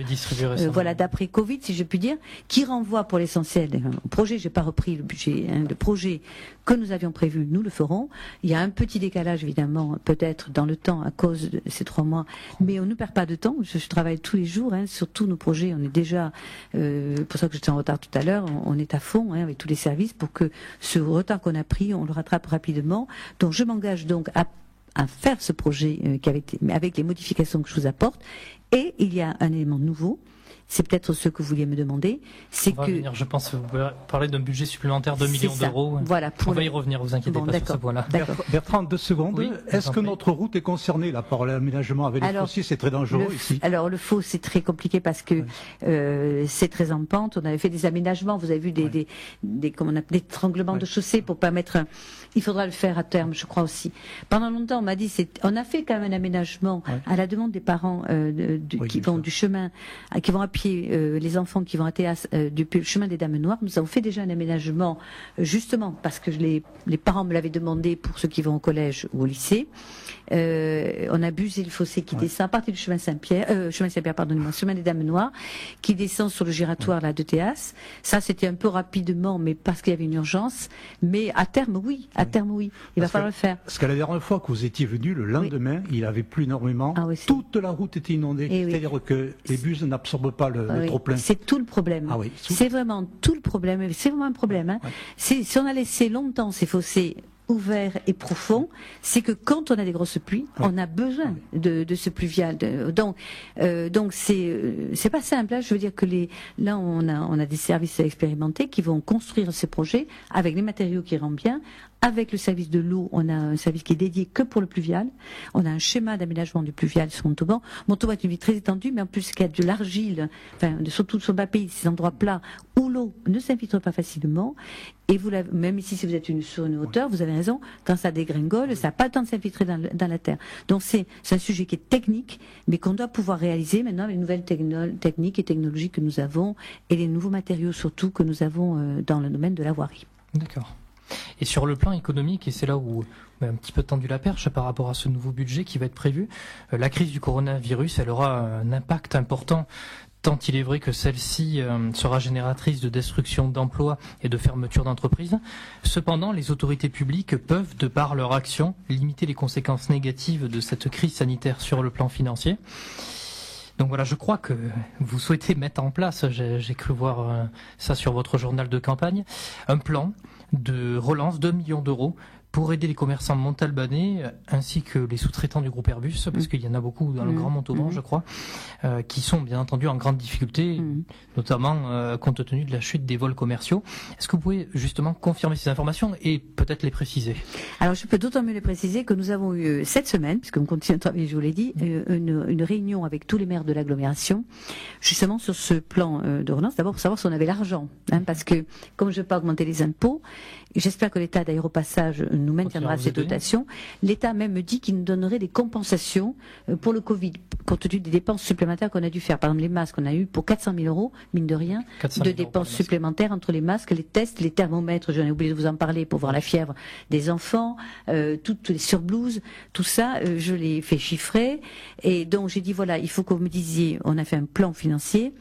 voilà, d'après Covid, si je puis dire, qui renvoie pour l'essentiel au projet. J'ai pas repris le budget, le projet que nous avions prévu, nous le ferons. Il y a un petit décalage, évidemment, peut-être dans le temps à cause de ces 3 mois, mais on ne perd pas de temps. Je travaille tous les jours, sur tous nos projets. On est déjà, pour ça que j'étais en retard tout à l'heure, on est à fond, avec tous les services pour que ce retard qu'on a pris, on le rattrape rapidement. Donc je m'engage donc à faire ce projet avec les modifications que je vous apporte. Et il y a un élément nouveau, c'est peut-être ce que vous vouliez me demander, c'est que... Venir, je pense, vous pouvez parler d'un budget supplémentaire de 2 millions d'euros. Voilà, on va y revenir, vous inquiétez pas sur ce point-là. Bertrand, 2 secondes. Oui, est-ce que notre route est concernée là par l'aménagement avec les fossiers? C'est très dangereux ici. Alors le faux, c'est très compliqué parce que c'est très en pente. On avait fait des aménagements, vous avez vu des tremblements de chaussée pour permettre... Il faudra le faire à terme, je crois aussi. Pendant longtemps, on m'a dit, on a fait quand même un aménagement à la demande des parents qui vont du chemin, qui vont à pied, les enfants qui vont à Théas, depuis le chemin des Dames Noires. Nous avons fait déjà un aménagement, justement, parce que les parents me l'avaient demandé pour ceux qui vont au collège ou au lycée. On a busé le fossé qui descend à partir du chemin Saint-Pierre, chemin des Dames Noires, qui descend sur le giratoire là de Théas. Ça, c'était un peu rapidement, mais parce qu'il y avait une urgence. Mais à terme, oui. Il va falloir le faire. Parce que la dernière fois que vous étiez venu, le lendemain, il avait plu énormément. Toute la route était inondée. C'est-à-dire que les bus n'absorbent pas le trop-plein. C'est tout le problème. C'est vraiment tout le problème. C'est vraiment un problème. Si on a laissé longtemps ces fossés ouvert et profond, c'est que quand on a des grosses pluies, on a besoin de ce pluvial. Donc c'est pas simple. Hein. Je veux dire que là on a des services expérimentés qui vont construire ces projets avec les matériaux qui rendent bien. Avec le service de l'eau, on a un service qui est dédié que pour le pluvial. On a un schéma d'aménagement du pluvial sur Montauban. Montauban est une ville très étendue, mais en plus qu'il y a de l'argile, surtout sur bas pays, ces endroits plats où l'eau ne s'infiltre pas facilement. Et même ici, si vous êtes sur une hauteur, vous avez raison, quand ça dégringole, ça n'a pas le temps de s'infiltrer dans la terre. Donc c'est un sujet qui est technique, mais qu'on doit pouvoir réaliser maintenant avec les nouvelles techniques et technologies que nous avons et les nouveaux matériaux surtout que nous avons dans le domaine de la voirie. D'accord. Et sur le plan économique, et c'est là où on a un petit peu tendu la perche par rapport à ce nouveau budget qui va être prévu, la crise du coronavirus, elle aura un impact important, tant il est vrai que celle-ci sera génératrice de destruction d'emplois et de fermeture d'entreprises. Cependant, les autorités publiques peuvent, de par leur action, limiter les conséquences négatives de cette crise sanitaire sur le plan financier. Donc voilà, je crois que vous souhaitez mettre en place, j'ai cru voir ça sur votre journal de campagne, un plan de relance d'1 million d'euros pour aider les commerçants montalbanais ainsi que les sous-traitants du groupe Airbus, parce qu'il y en a beaucoup dans le Grand Montauban, je crois, qui sont bien entendu en grande difficulté, notamment compte tenu de la chute des vols commerciaux. Est-ce que vous pouvez justement confirmer ces informations et peut-être les préciser ? Alors je peux d'autant mieux les préciser que nous avons eu cette semaine, puisqu'on continue à travailler, je vous l'ai dit, une réunion avec tous les maires de l'agglomération, justement sur ce plan de relance, d'abord pour savoir si on avait l'argent, parce que comme je ne veux pas augmenter les impôts, j'espère que l'État d'ailleurs au passage nous maintiendra ces dotations. L'État même me dit qu'il nous donnerait des compensations pour le Covid, compte tenu des dépenses supplémentaires qu'on a dû faire. Par exemple, les masques, on a eu pour 400 000 euros, mine de rien, de dépenses supplémentaires entre les masques, les tests, les thermomètres, j'en ai oublié de vous en parler, pour voir la fièvre des enfants, toutes les surblouses, tout ça, je l'ai fait chiffrer. Et donc j'ai dit, voilà, il faut que vous me disiez, on a fait un plan financier,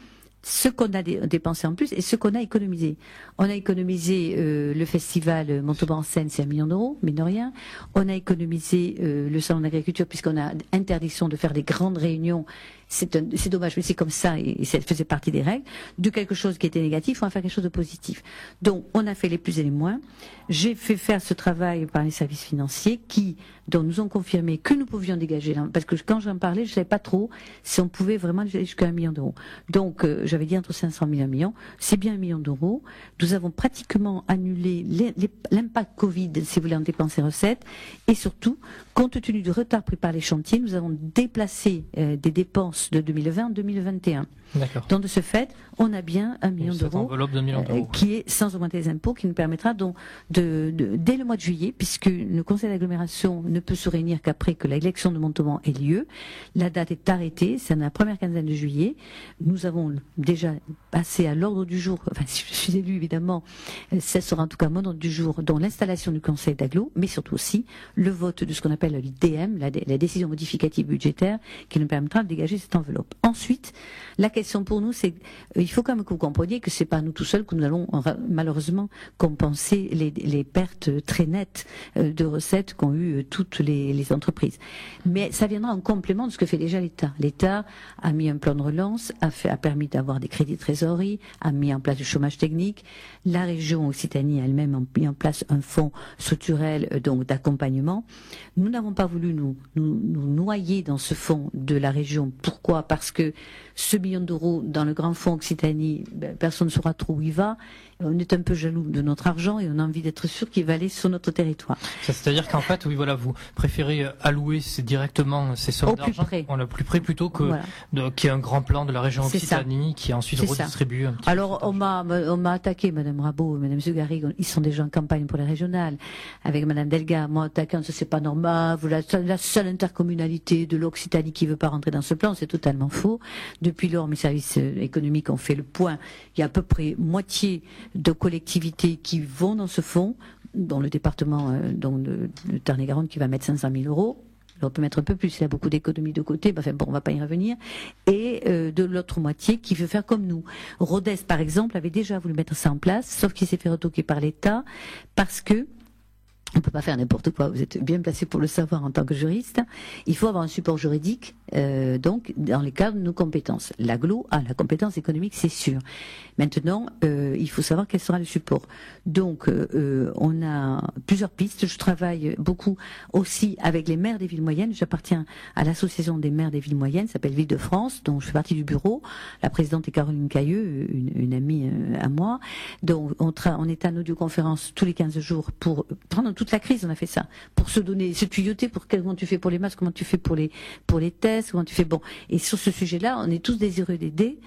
ce qu'on a dépensé en plus et ce qu'on a économisé. On a économisé le festival Montauban en scène, c'est 1 million d'euros, mais de rien. On a économisé le salon d'agriculture puisqu'on a interdiction de faire des grandes réunions. C'est dommage, mais c'est comme ça et ça faisait partie des règles. De quelque chose qui était négatif, on va faire quelque chose de positif. Donc, on a fait les plus et les moins. J'ai fait faire ce travail par les services financiers dont nous ont confirmé que nous pouvions dégager, parce que quand j'en parlais, je ne savais pas trop si on pouvait vraiment aller jusqu'à 1 million d'euros. Donc, j'avais dit entre 500 000 et 1 million. C'est bien 1 million d'euros. Nous avons pratiquement annulé l'impact Covid, si vous voulez, en dépenses et recettes. Et surtout, compte tenu du retard pris par les chantiers, nous avons déplacé des dépenses de 2020 en 2021. D'accord. Donc de ce fait, on a bien 1 million d'euros, qui est sans augmenter les impôts, qui nous permettra donc dès le mois de juillet, puisque le conseil d'agglomération ne peut se réunir qu'après que l'élection de Montauban ait lieu. La date est arrêtée, c'est la première quinzaine de juillet. Nous avons déjà passé à l'ordre du jour, enfin si je suis élu évidemment, ça sera en tout cas mon ordre du jour, dont l'installation du conseil d'agglo, mais surtout aussi le vote de ce qu'on appelle l'IDM, la décision modificative budgétaire, qui nous permettra de dégager cette enveloppe. Ensuite, la question pour nous, c'est il faut quand même que vous compreniez que c'est pas nous tout seuls que nous allons malheureusement compenser les pertes très nettes de recettes qu'ont eu toutes les entreprises. Mais ça viendra en complément de ce que fait déjà l'État. L'État a mis un plan de relance, a permis d'avoir des crédits de trésorerie, a mis en place du chômage technique. La région Occitanie elle-même a mis en place un fonds structurel donc d'accompagnement. Nous n'avons pas voulu nous noyer dans ce fonds de la région. Pourquoi ? Parce que ce million d'euros dans le grand fonds Occitanie, personne ne saura trop où il va. On est un peu jaloux de notre argent et on a envie d'être sûr qu'il va aller sur notre territoire. C'est-à-dire qu'en fait, oui, voilà, vous préférez allouer directement ces sommes d'argent le plus près plutôt que qu'il y ait un grand plan de la région Occitanie qui ensuite redistribue un petit peu. Alors on m'a attaqué, Madame Rabot, Madame Zugarig, ils sont déjà en campagne pour les régionales. Avec Madame Delga, moi attaquant, c'est pas normal, vous la seule intercommunalité de l'Occitanie qui veut pas rentrer dans ce plan, c'est totalement faux. Depuis lors, mes services économiques ont fait le point. Il y a à peu près moitié de collectivités qui vont dans ce fonds, dont le département de Tarn-et-Garonne qui va mettre 500 000 euros. On peut mettre un peu plus, il y a beaucoup d'économies de côté, on va pas y revenir. Et de l'autre moitié qui veut faire comme nous. Rodez, par exemple, avait déjà voulu mettre ça en place, sauf qu'il s'est fait retoquer par l'État, parce que on ne peut pas faire n'importe quoi, vous êtes bien placé pour le savoir en tant que juriste. Il faut avoir un support juridique donc dans les cadres de nos compétences. L'AGLO a la compétence économique, c'est sûr. Maintenant, il faut savoir quel sera le support. Donc, on a plusieurs pistes. Je travaille beaucoup aussi avec les maires des villes moyennes. J'appartiens à l'association des maires des villes moyennes, ça s'appelle Ville de France, dont je fais partie du bureau. La présidente est Caroline Cailleux, une amie à moi. Donc, on est en audioconférence tous les 15 jours pour, pendant toute la crise, on a fait ça, pour se tuyauter pour comment tu fais pour les masques, comment tu fais pour les tests, comment tu fais, bon. Et sur ce sujet-là, on est tous désireux d'aider,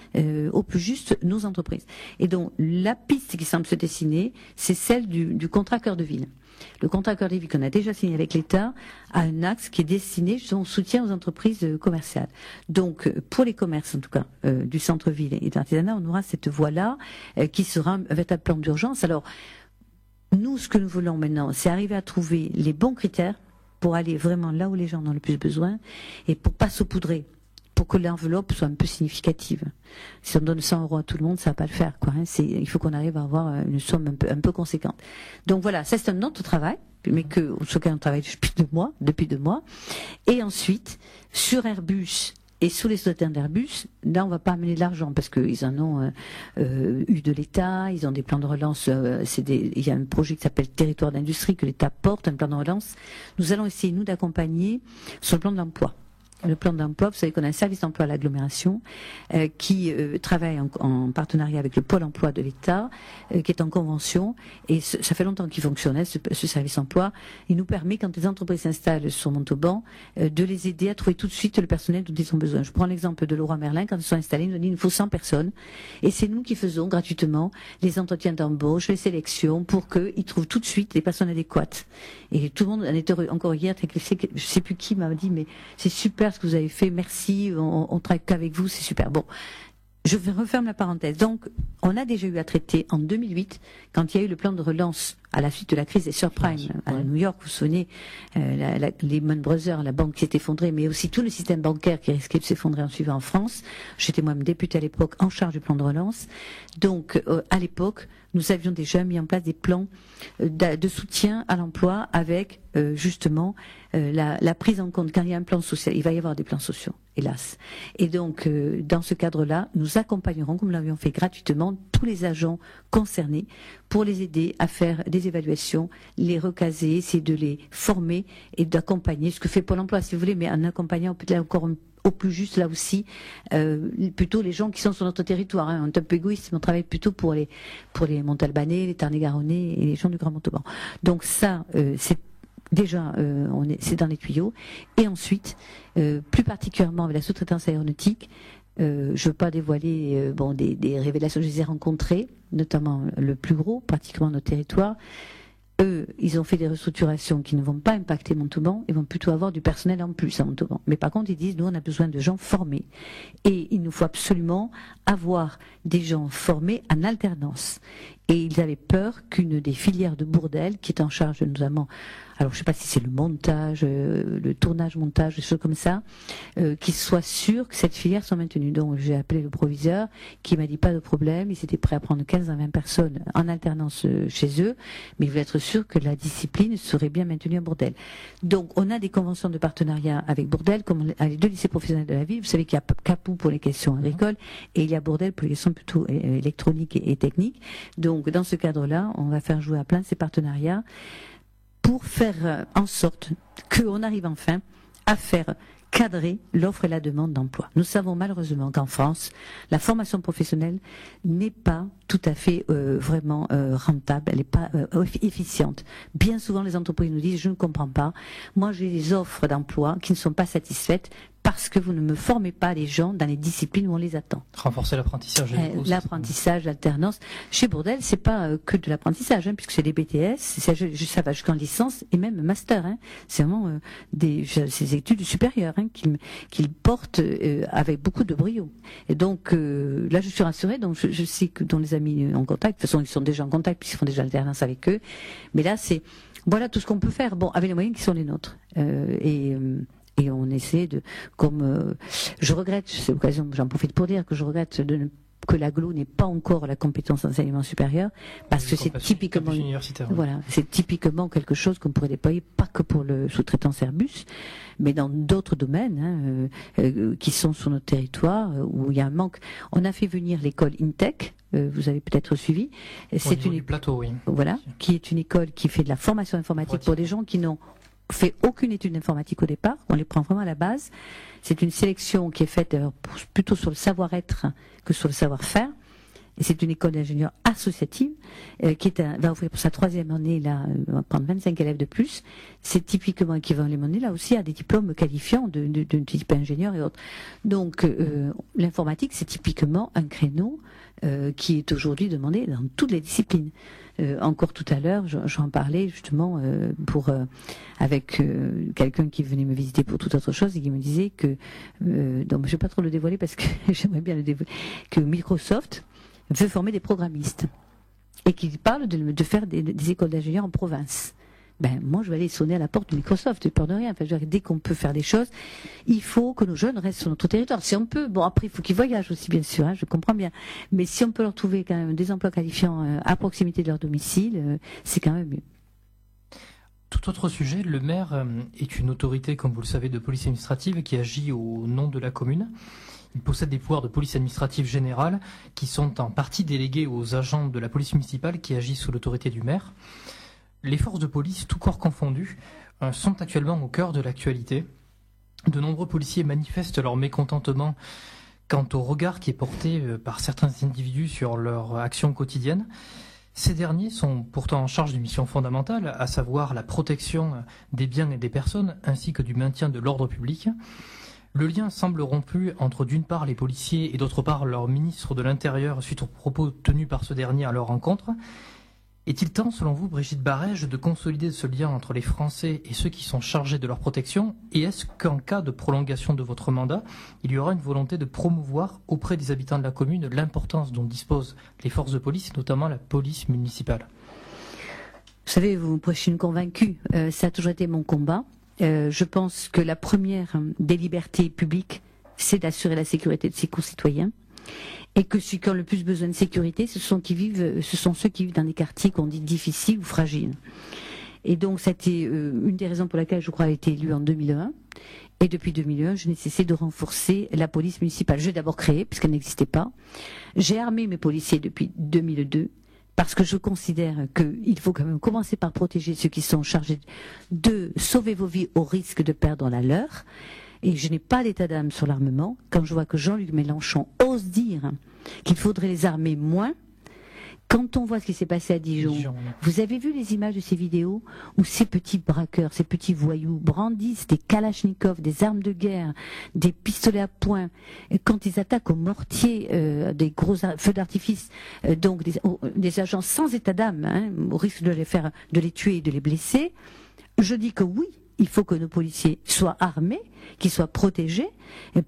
au plus juste nos entreprises. Et donc, la piste qui semble se dessiner, c'est celle du contrat cœur de ville. Le contrat cœur de ville qu'on a déjà signé avec l'État a un axe qui est destiné justement au soutien aux entreprises commerciales. Donc, pour les commerces, en tout cas, du centre-ville et de l'artisanat, on aura cette voie-là qui sera un véritable plan d'urgence. Alors, nous, ce que nous voulons maintenant, c'est arriver à trouver les bons critères pour aller vraiment là où les gens en ont le plus besoin et pour pas saupoudrer, pour que l'enveloppe soit un peu significative. Si on donne 100 € à tout le monde, ça va pas le faire, quoi. Il faut qu'on arrive à avoir une somme un peu conséquente. Donc voilà, ça c'est un autre travail, mais sur lequel on travaille depuis 2 mois. Et ensuite, sur Airbus et sous les soutiens d'Airbus, là on va pas amener de l'argent parce qu'ils en ont eu de l'État, ils ont des plans de relance, il y a un projet qui s'appelle Territoire d'industrie que l'État porte, un plan de relance. Nous allons essayer, nous, d'accompagner sur le plan de l'emploi. Le plan d'emploi, vous savez qu'on a un service d'emploi à l'agglomération qui travaille en partenariat avec le pôle emploi de l'État, qui est en convention, et ça fait longtemps qu'il fonctionne, ce service emploi. Il nous permet, quand les entreprises s'installent sur Montauban, de les aider à trouver tout de suite le personnel dont ils ont besoin. Je prends l'exemple de Leroy Merlin, quand ils sont installés, ils nous disent il nous faut 100 personnes, et c'est nous qui faisons gratuitement les entretiens d'embauche, les sélections, pour qu'ils trouvent tout de suite les personnes adéquates. Et tout le monde en est heureux. Encore hier, je sais plus qui m'a dit, mais c'est super ce que vous avez fait, merci, on travaille qu'avec vous, c'est super. Bon, je referme la parenthèse. Donc, on a déjà eu à traiter en 2008, quand il y a eu le plan de relance à la suite de la crise des subprimes à New York, vous vous souvenez, les Lehman Brothers, la banque qui s'est effondrée, mais aussi tout le système bancaire qui risquait de s'effondrer en suivant en France. J'étais moi-même députée à l'époque en charge du plan de relance. Donc, à l'époque, nous avions déjà mis en place des plans de soutien à l'emploi avec justement la prise en compte. Quand il y a un plan social, il va y avoir des plans sociaux, hélas. Et donc, dans ce cadre-là, nous accompagnerons, comme nous l'avions fait gratuitement, tous les agents concernés pour les aider à faire des évaluations, les recaser, essayer de les former et d'accompagner ce que fait Pôle emploi, si vous voulez, mais en accompagnant peut-être encore au plus juste là aussi, plutôt les gens qui sont sur notre territoire. On est un peu égoïste, mais on travaille plutôt pour les Montalbanais, les Tarn-et-Garonnais et les gens du Grand Montauban. Donc ça, c'est déjà, c'est dans les tuyaux. Et ensuite, plus particulièrement avec la sous-traitance aéronautique, je ne veux pas dévoiler des révélations. Je les ai rencontrées, notamment le plus gros, pratiquement notre territoire. Eux, ils ont fait des restructurations qui ne vont pas impacter Montauban, ils vont plutôt avoir du personnel en plus à Montauban. Mais par contre, ils disent, nous, on a besoin de gens formés. Et il nous faut absolument avoir des gens formés en alternance. Et ils avaient peur qu'une des filières de Bourdelle, qui est en charge notamment, alors je ne sais pas si c'est le montage, le tournage-montage, des choses comme ça, qu'ils soient sûrs que cette filière soit maintenue. Donc j'ai appelé le proviseur, qui m'a dit pas de problème, ils étaient prêts à prendre 15 à 20 personnes en alternance chez eux, mais il voulait être sûr que la discipline serait bien maintenue à Bourdelle. Donc on a des conventions de partenariat avec Bourdelle, comme les 2 lycées professionnels de la ville. Vous savez qu'il y a Capoue pour les questions agricoles, et il y a Bourdelle pour les questions plutôt électroniques et techniques. Donc dans ce cadre-là, on va faire jouer à plein ces partenariats pour faire en sorte qu'on arrive enfin à faire cadrer l'offre et la demande d'emploi. Nous savons malheureusement qu'en France, la formation professionnelle n'est pas tout à fait vraiment rentable, elle n'est pas efficiente. Bien souvent, les entreprises nous disent « je ne comprends pas, moi j'ai des offres d'emploi qui ne sont pas satisfaites parce que vous ne me formez pas les gens dans les disciplines où on les attend. » Renforcer l'apprentissage. L'apprentissage, l'alternance. Chez Bourdelle, c'est pas que de l'apprentissage, puisque c'est des BTS, ça va jusqu'en licence et même master. C'est vraiment ces études supérieures qu'ils portent avec beaucoup de brio. Et donc là, je suis rassurée. Donc je sais que dans les amis en contact, de toute façon, ils sont déjà en contact puisqu'ils font déjà l'alternance avec eux. Mais là, voilà tout ce qu'on peut faire. Bon, avec les moyens qui sont les nôtres. Et on essaie je regrette, c'est l'occasion, j'en profite pour dire que je regrette de ne que l'agglo n'est pas encore la compétence d'enseignement supérieur, parce que c'est typiquement, voilà, c'est typiquement quelque chose qu'on pourrait déployer pas que pour le sous-traitance Airbus, mais dans d'autres domaines qui sont sur notre territoire où il y a un manque. On a fait venir l'école InTech. Vous avez peut-être suivi. C'est une plateau, oui. Voilà, qui est une école qui fait de la formation informatique pour des gens qui n'ont fait aucune étude d'informatique au départ. On les prend vraiment à la base. C'est une sélection qui est faite plutôt sur le savoir-être que sur le savoir-faire. Et c'est une école d'ingénieurs associative qui va ouvrir pour sa 3e année, là, va prendre 25 élèves de plus. C'est typiquement équivalent là aussi à des diplômes qualifiants de type ingénieur et autres. Donc l'informatique, c'est typiquement un créneau qui est aujourd'hui demandé dans toutes les disciplines. Encore tout à l'heure, j'en parlais justement avec quelqu'un qui venait me visiter pour toute autre chose et qui me disait que, donc je ne vais pas trop le dévoiler parce que j'aimerais bien le dévoiler, que Microsoft veut former des programmistes et qu'il parle de faire des écoles d'ingénieurs en province. Ben, moi, je vais aller sonner à la porte de Microsoft, j'ai peur de rien. Enfin, dès qu'on peut faire des choses, il faut que nos jeunes restent sur notre territoire. Si on peut, bon, après, il faut qu'ils voyagent aussi, bien sûr, je comprends bien. Mais si on peut leur trouver quand même des emplois qualifiants à proximité de leur domicile, c'est quand même mieux. Tout autre sujet, le maire est une autorité, comme vous le savez, de police administrative qui agit au nom de la commune. Il possède des pouvoirs de police administrative générale qui sont en partie délégués aux agents de la police municipale qui agissent sous l'autorité du maire. Les forces de police, tout corps confondus, sont actuellement au cœur de l'actualité. De nombreux policiers manifestent leur mécontentement quant au regard qui est porté par certains individus sur leur action quotidienne. Ces derniers sont pourtant en charge d'une mission fondamentale, à savoir la protection des biens et des personnes, ainsi que du maintien de l'ordre public. Le lien semble rompu entre d'une part les policiers et d'autre part leur ministre de l'Intérieur suite aux propos tenus par ce dernier à leur rencontre. Est-il temps, selon vous, Brigitte Barège, de consolider ce lien entre les Français et ceux qui sont chargés de leur protection? Et est-ce qu'en cas de prolongation de votre mandat, il y aura une volonté de promouvoir auprès des habitants de la commune l'importance dont disposent les forces de police, notamment la police municipale? Vous savez, vous prêchez une convaincue. Ça a toujours été mon combat. Je pense que la première des libertés publiques, c'est d'assurer la sécurité de ses concitoyens. Et que ceux qui ont le plus besoin de sécurité, ce sont ceux qui vivent dans des quartiers qu'on dit difficiles ou fragiles. Et donc, c'était une des raisons pour laquelle je crois a été élue en 2001. Et depuis 2001, je n'ai cessé de renforcer la police municipale. Je l'ai d'abord créée, puisqu'elle n'existait pas. J'ai armé mes policiers depuis 2002, parce que je considère qu'il faut quand même commencer par protéger ceux qui sont chargés de sauver vos vies au risque de perdre la leur. Et je n'ai pas l'état d'âme sur l'armement quand je vois que Jean-Luc Mélenchon ose dire qu'il faudrait les armer moins. Quand on voit ce qui s'est passé à Dijon, vous avez vu les images de ces vidéos où ces petits braqueurs, ces petits voyous brandissent des kalachnikovs, des armes de guerre, des pistolets à poing, quand ils attaquent au mortier des gros feux d'artifice, donc des agents sans état d'âme, au risque de les tuer et de les blesser. Je dis que oui, il faut que nos policiers soient armés, qu'ils soient protégés,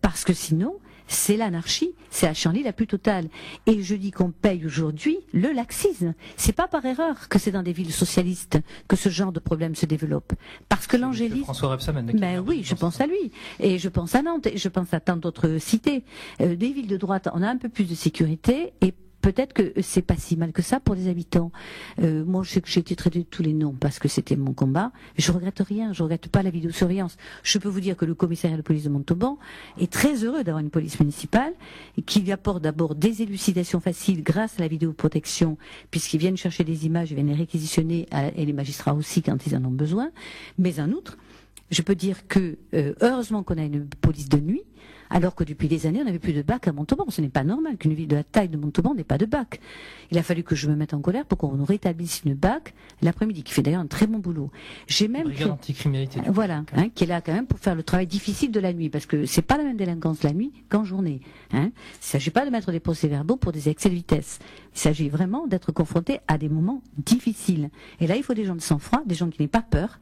parce que sinon, c'est l'anarchie, c'est la chanlie la plus totale. Et je dis qu'on paye aujourd'hui le laxisme. C'est pas par erreur que c'est dans des villes socialistes que ce genre de problème se développe. Parce que l'angélisme... François Rebsamen. Ben oui, je pense à lui. Et je pense à Nantes, et je pense à tant d'autres cités. Des villes de droite, on a un peu plus de sécurité, et peut-être que c'est pas si mal que ça pour les habitants. Moi, je sais que j'ai été traité de tous les noms parce que c'était mon combat. Je regrette rien, je regrette pas la vidéosurveillance. Je peux vous dire que le commissariat de police de Montauban est très heureux d'avoir une police municipale et qui lui apporte d'abord des élucidations faciles grâce à la vidéoprotection, puisqu'ils viennent chercher des images, ils viennent les réquisitionner, et les magistrats aussi quand ils en ont besoin. Mais en outre, je peux dire que heureusement qu'on a une police de nuit, alors que depuis des années, on n'avait plus de BAC à Montauban. Ce n'est pas normal qu'une ville de la taille de Montauban n'ait pas de BAC. Il a fallu que je me mette en colère pour qu'on nous rétablisse une BAC l'après-midi, qui fait d'ailleurs un très bon boulot. J'ai même brigade anticriminalité. Voilà, qui est là quand même pour faire le travail difficile de la nuit, parce que c'est pas la même délinquance la nuit qu'en journée. Il ne s'agit pas de mettre des procès-verbaux pour des excès de vitesse. Il s'agit vraiment d'être confronté à des moments difficiles. Et là, il faut des gens de sang-froid, des gens qui n'aient pas peur,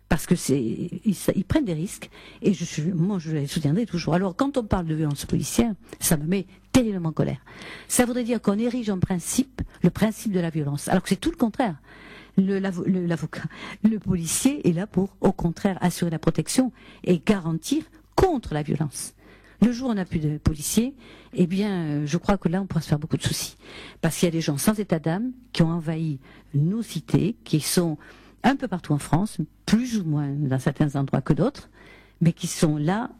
parce que ils prennent des risques, et moi je les soutiendrai toujours. Alors quand on parle de violence policière, ça me met terriblement en colère. Ça voudrait dire qu'on érige en principe le principe de la violence, alors que c'est tout le contraire. L'avocat, le policier est là pour, au contraire, assurer la protection et garantir contre la violence. Le jour où on n'a plus de policiers, eh bien, je crois que là, on pourra se faire beaucoup de soucis. Parce qu'il y a des gens sans état d'âme qui ont envahi nos cités, qui sont un peu partout en France, plus ou moins dans certains endroits que d'autres, mais qui sont là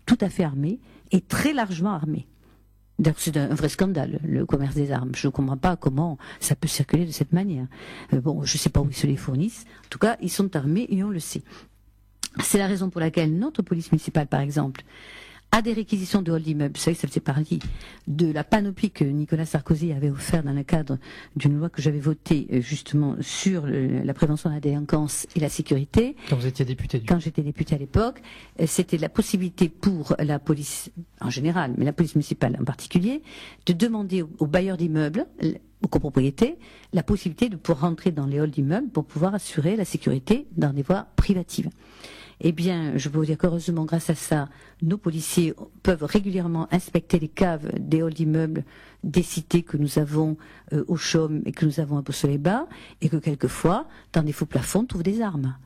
tout à fait armés et très largement armés. D'ailleurs, c'est un vrai scandale, le commerce des armes. Je ne comprends pas comment ça peut circuler de cette manière. Bon, je ne sais pas où ils se les fournissent. En tout cas, ils sont armés et on le sait. C'est la raison pour laquelle notre police municipale, par exemple, a des réquisitions de hall d'immeubles. Vous savez, ça faisait partie de la panoplie que Nicolas Sarkozy avait offert dans le cadre d'une loi que j'avais votée justement sur la prévention de la délinquance et la sécurité. Quand vous étiez député. Quand j'étais députée à l'époque, c'était la possibilité pour la police en général, mais la police municipale en particulier, de demander aux bailleurs d'immeubles, aux copropriétés, la possibilité de pouvoir rentrer dans les halls d'immeubles pour pouvoir assurer la sécurité dans des voies privatives. Eh bien, je peux vous dire qu'heureusement, grâce à ça, nos policiers peuvent régulièrement inspecter les caves des halls d'immeubles des cités que nous avons au Chaume et que nous avons à Beausoleil-Bas, et que quelquefois, dans des faux plafonds, on trouve des armes.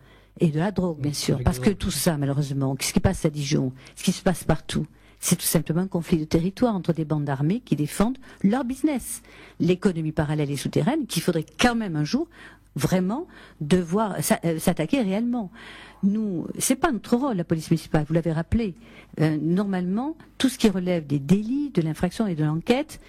Et de la drogue, bien sûr. Parce que tout ça, malheureusement, ce qui passe à Dijon, ce qui se passe partout, c'est tout simplement un conflit de territoire entre des bandes armées qui défendent leur business. L'économie parallèle et souterraine, qu'il faudrait quand même un jour vraiment devoir s'attaquer réellement. Nous, c'est pas notre rôle, la police municipale, vous l'avez rappelé. Normalement, tout ce qui relève des délits, de l'infraction et de l'enquête,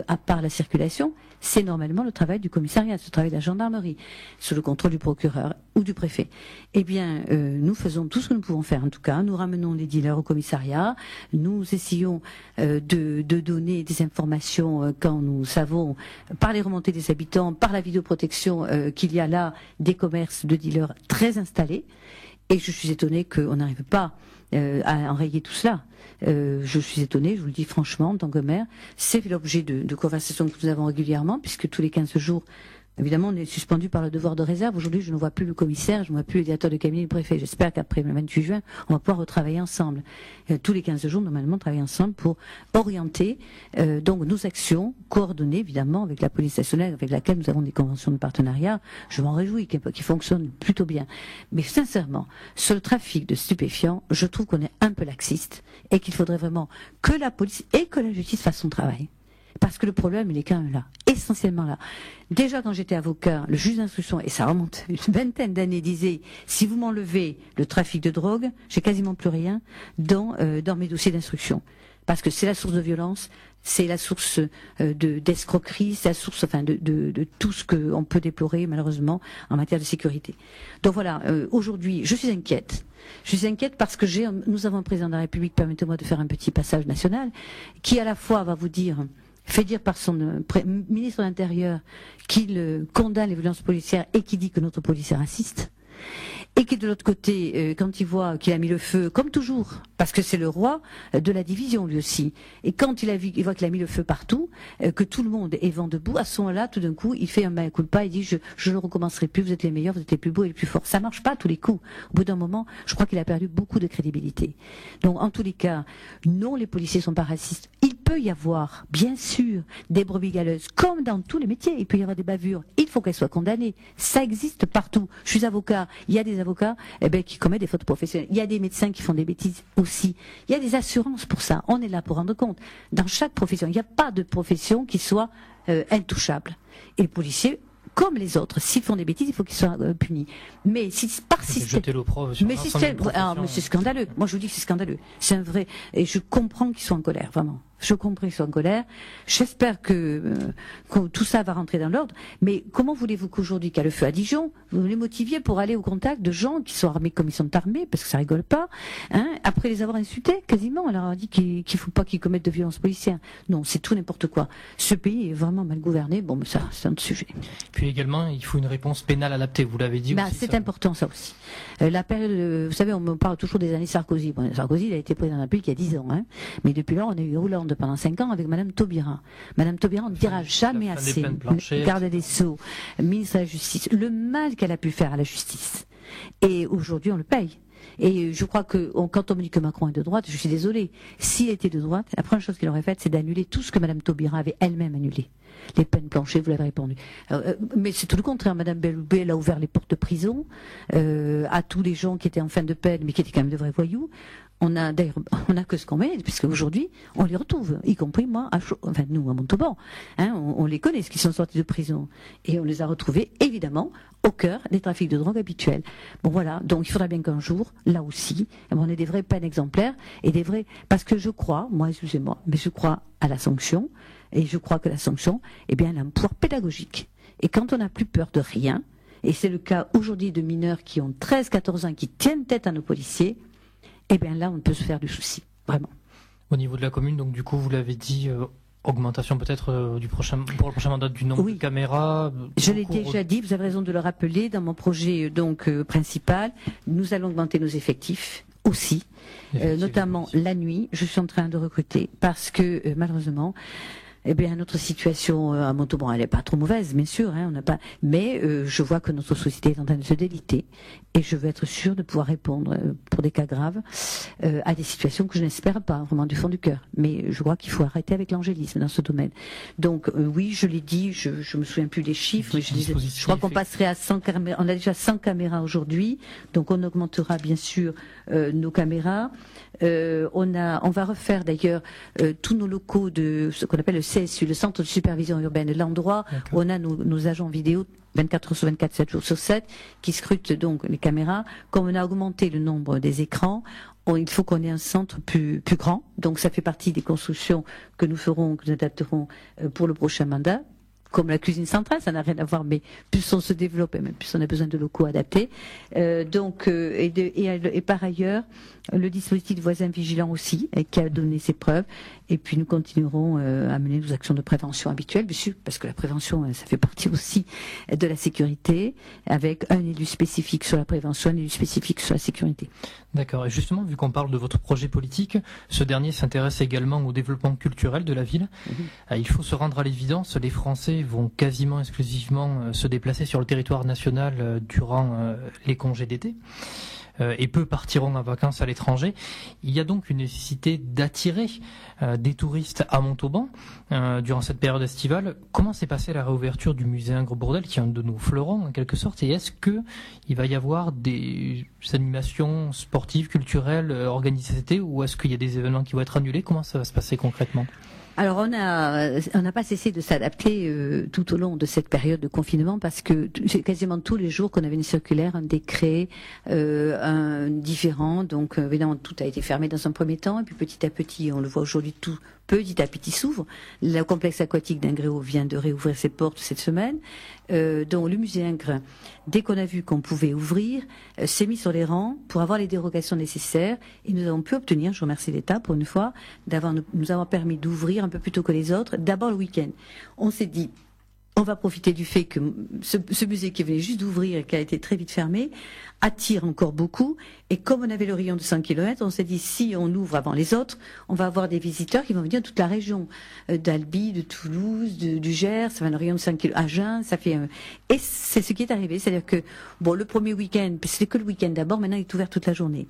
à part la circulation, c'est normalement le travail du commissariat, c'est le travail de la gendarmerie, sous le contrôle du procureur ou du préfet. Eh bien, nous faisons tout ce que nous pouvons faire, en tout cas. Nous ramenons les dealers au commissariat, nous essayons de donner des informations quand nous savons, par les remontées des habitants, par la vidéoprotection, qu'il y a là des commerces de dealers très installés. Et je suis étonnée qu'on n'arrive pas à enrayer tout cela. Je suis étonnée, je vous le dis franchement, en tant que maire. C'est l'objet de conversations que nous avons régulièrement, puisque tous les 15 jours, évidemment, on est suspendu par le devoir de réserve. Aujourd'hui, je ne vois plus le commissaire, je ne vois plus le directeur de cabinet du préfet. J'espère qu'après le 28 juin, on va pouvoir retravailler ensemble. Tous les 15 jours, normalement, travailler ensemble pour orienter donc nos actions, coordonnées évidemment avec la police nationale, avec laquelle nous avons des conventions de partenariat. Je m'en réjouis, qui fonctionnent plutôt bien. Mais sincèrement, sur le trafic de stupéfiants, je trouve qu'on est un peu laxiste et qu'il faudrait vraiment que la police et que la justice fassent son travail. Parce que le problème, il est quand même là, essentiellement là. Déjà, quand j'étais avocat, le juge d'instruction, et ça remonte une vingtaine d'années, disait, si vous m'enlevez le trafic de drogue, j'ai quasiment plus rien dans mes dossiers d'instruction. Parce que c'est la source de violence, c'est la source d'escroquerie, c'est la source de tout ce qu'on peut déplorer, malheureusement, en matière de sécurité. Donc voilà, aujourd'hui, je suis inquiète. Je suis inquiète parce que nous avons un président de la République, permettez-moi de faire un petit passage national, qui à la fois va vous dire, fait dire par son ministre de l'Intérieur qu'il condamne les violences policières et qui dit que notre police est raciste. Et qui de l'autre côté, quand il voit qu'il a mis le feu, comme toujours, parce que c'est le roi de la division lui aussi, et quand il voit qu'il a mis le feu partout, que tout le monde est vent debout, à ce moment-là, tout d'un coup, il fait un mea culpa, il dit je ne recommencerai plus, vous êtes les meilleurs, vous êtes les plus beaux et les plus forts. Ça marche pas à tous les coups. Au bout d'un moment, je crois qu'il a perdu beaucoup de crédibilité. Donc en tous les cas, non, les policiers sont pas racistes. Il peut y avoir, bien sûr, des brebis galeuses, comme dans tous les métiers, il peut y avoir des bavures, il faut qu'elles soient condamnées. Ça existe partout. Je suis avocat, il y a des avocats qui commettent des fautes professionnelles. Il y a des médecins qui font des bêtises aussi. Il y a des assurances pour ça. On est là pour rendre compte. Dans chaque profession, il n'y a pas de profession qui soit intouchable. Et les policiers, comme les autres, s'ils font des bêtises, il faut qu'ils soient punis. Mais si par système, mais c'est scandaleux. Moi, je vous dis que c'est scandaleux. C'est un vrai. Et je comprends qu'ils soient en colère, vraiment. Je comprends qu'ils soient en colère. J'espère que tout ça va rentrer dans l'ordre. Mais comment voulez-vous qu'aujourd'hui, qu'il y a le feu à Dijon, vous les motiviez pour aller au contact de gens qui sont armés comme ils sont armés, parce que ça rigole pas, hein, après les avoir insultés, quasiment, on leur a dit qu'il faut pas qu'ils commettent de violences policières. Non, c'est tout n'importe quoi. Ce pays est vraiment mal gouverné. Bon, mais ça, c'est un autre sujet. Puis également, il faut une réponse pénale adaptée. Vous l'avez dit aussi. C'est important, ça aussi. La période, vous savez, on me parle toujours des années Sarkozy. Bon, Sarkozy, il a été président de la République il y a 10 ans, hein. Mais depuis là, on a eu Hollande pendant 5 ans avec Madame Taubira. Madame Taubira, on ne dira jamais assez. Garde des Sceaux, ministre de la Justice, le mal qu'elle a pu faire à la justice. Et aujourd'hui, on le paye. Et je crois que quand on me dit que Macron est de droite, je suis désolée. S'il était de droite, la première chose qu'il aurait faite, c'est d'annuler tout ce que Madame Taubira avait elle-même annulé. Les peines planchées, vous l'avez répondu. Mais c'est tout le contraire. Madame Belloubet, elle a ouvert les portes de prison à tous les gens qui étaient en fin de peine, mais qui étaient quand même de vrais voyous. On a que ce qu'on met, puisque aujourd'hui, on les retrouve, y compris moi, nous, à Montauban. On les connaît, ceux qui sont sortis de prison. Et on les a retrouvés, évidemment, au cœur des trafics de drogue habituels. Bon, voilà. Donc, il faudra bien qu'un jour, là aussi, on ait des vraies peines exemplaires et des vrais, parce que je crois, moi, excusez-moi, mais je crois à la sanction, et je crois que la sanction, elle a un pouvoir pédagogique. Et quand on n'a plus peur de rien, et c'est le cas aujourd'hui de mineurs qui ont 13-14 ans, qui tiennent tête à nos policiers, là, on peut se faire du souci, vraiment. Au niveau de la commune, donc du coup, vous l'avez dit, augmentation peut-être pour le prochain mandat du nombre de caméras. Je l'ai déjà dit, vous avez raison de le rappeler, dans mon projet principal, nous allons augmenter nos effectifs aussi, notamment la nuit. Je suis en train de recruter parce que malheureusement, notre situation à Montauban, elle n'est pas trop mauvaise, bien sûr, on n'a pas. Mais je vois que notre société est en train de se déliter, et je veux être sûre de pouvoir répondre pour des cas graves à des situations que je n'espère pas, vraiment du fond du cœur. Mais je crois qu'il faut arrêter avec l'angélisme dans ce domaine. Donc oui, je l'ai dit, je me souviens plus des chiffres, mais je crois qu'on passerait à 100 caméras. On a déjà 100 caméras aujourd'hui, donc on augmentera bien sûr nos caméras. On va refaire d'ailleurs tous nos locaux de ce qu'on appelle le CSU, le Centre de Supervision Urbaine, l'endroit où on a nos agents vidéo 24 heures sur 24, 7 jours sur 7, qui scrutent donc les caméras. Comme on a augmenté le nombre des écrans, il faut qu'on ait un centre plus grand. Donc ça fait partie des constructions que nous ferons, que nous adapterons pour le prochain mandat. Comme la cuisine centrale, ça n'a rien à voir, mais plus on se développe, et même plus on a besoin de locaux adaptés. Et par ailleurs, le dispositif de voisins vigilants aussi, qui a donné ses preuves. Et puis nous continuerons à mener nos actions de prévention habituelles, bien sûr, parce que la prévention, ça fait partie aussi de la sécurité, avec un élu spécifique sur la prévention, un élu spécifique sur la sécurité. D'accord. Et justement, vu qu'on parle de votre projet politique, ce dernier s'intéresse également au développement culturel de la ville. Il faut se rendre à l'évidence, les Français vont quasiment exclusivement se déplacer sur le territoire national durant les congés d'été. Et peu partiront en vacances à l'étranger. Il y a donc une nécessité d'attirer des touristes à Montauban durant cette période estivale. Comment s'est passée la réouverture du musée Ingres-Bourdelle, qui est un de nos fleurons en quelque sorte, et est-ce qu'il va y avoir des animations sportives, culturelles organisées cet été, ou est-ce qu'il y a des événements qui vont être annulés? Comment ça va se passer concrètement? Alors on n'a pas cessé de s'adapter tout au long de cette période de confinement, parce que quasiment tous les jours qu'on avait une circulaire, un décret, un différent. Donc évidemment tout a été fermé dans un premier temps, et puis petit à petit, on le voit aujourd'hui, tout petit à petit s'ouvre. Le complexe aquatique d'Ingréau vient de réouvrir ses portes cette semaine. Donc le musée Ingres, dès qu'on a vu qu'on pouvait ouvrir, s'est mis sur les rangs pour avoir les dérogations nécessaires, et nous avons pu obtenir, je remercie l'État pour une fois, nous avoir permis d'ouvrir un peu plus tôt que les autres, d'abord le week-end. On s'est dit, on va profiter du fait que ce musée qui venait juste d'ouvrir et qui a été très vite fermé attire encore beaucoup. Et comme on avait le rayon de 100 km, on s'est dit, si on ouvre avant les autres, on va avoir des visiteurs qui vont venir de toute la région, d'Albi, de Toulouse, du Gers, ça va un rayon de 5 km, Agen, ça fait Et c'est ce qui est arrivé, c'est-à-dire que, bon, le premier week-end, c'était que le week-end d'abord, maintenant il est ouvert toute la journée,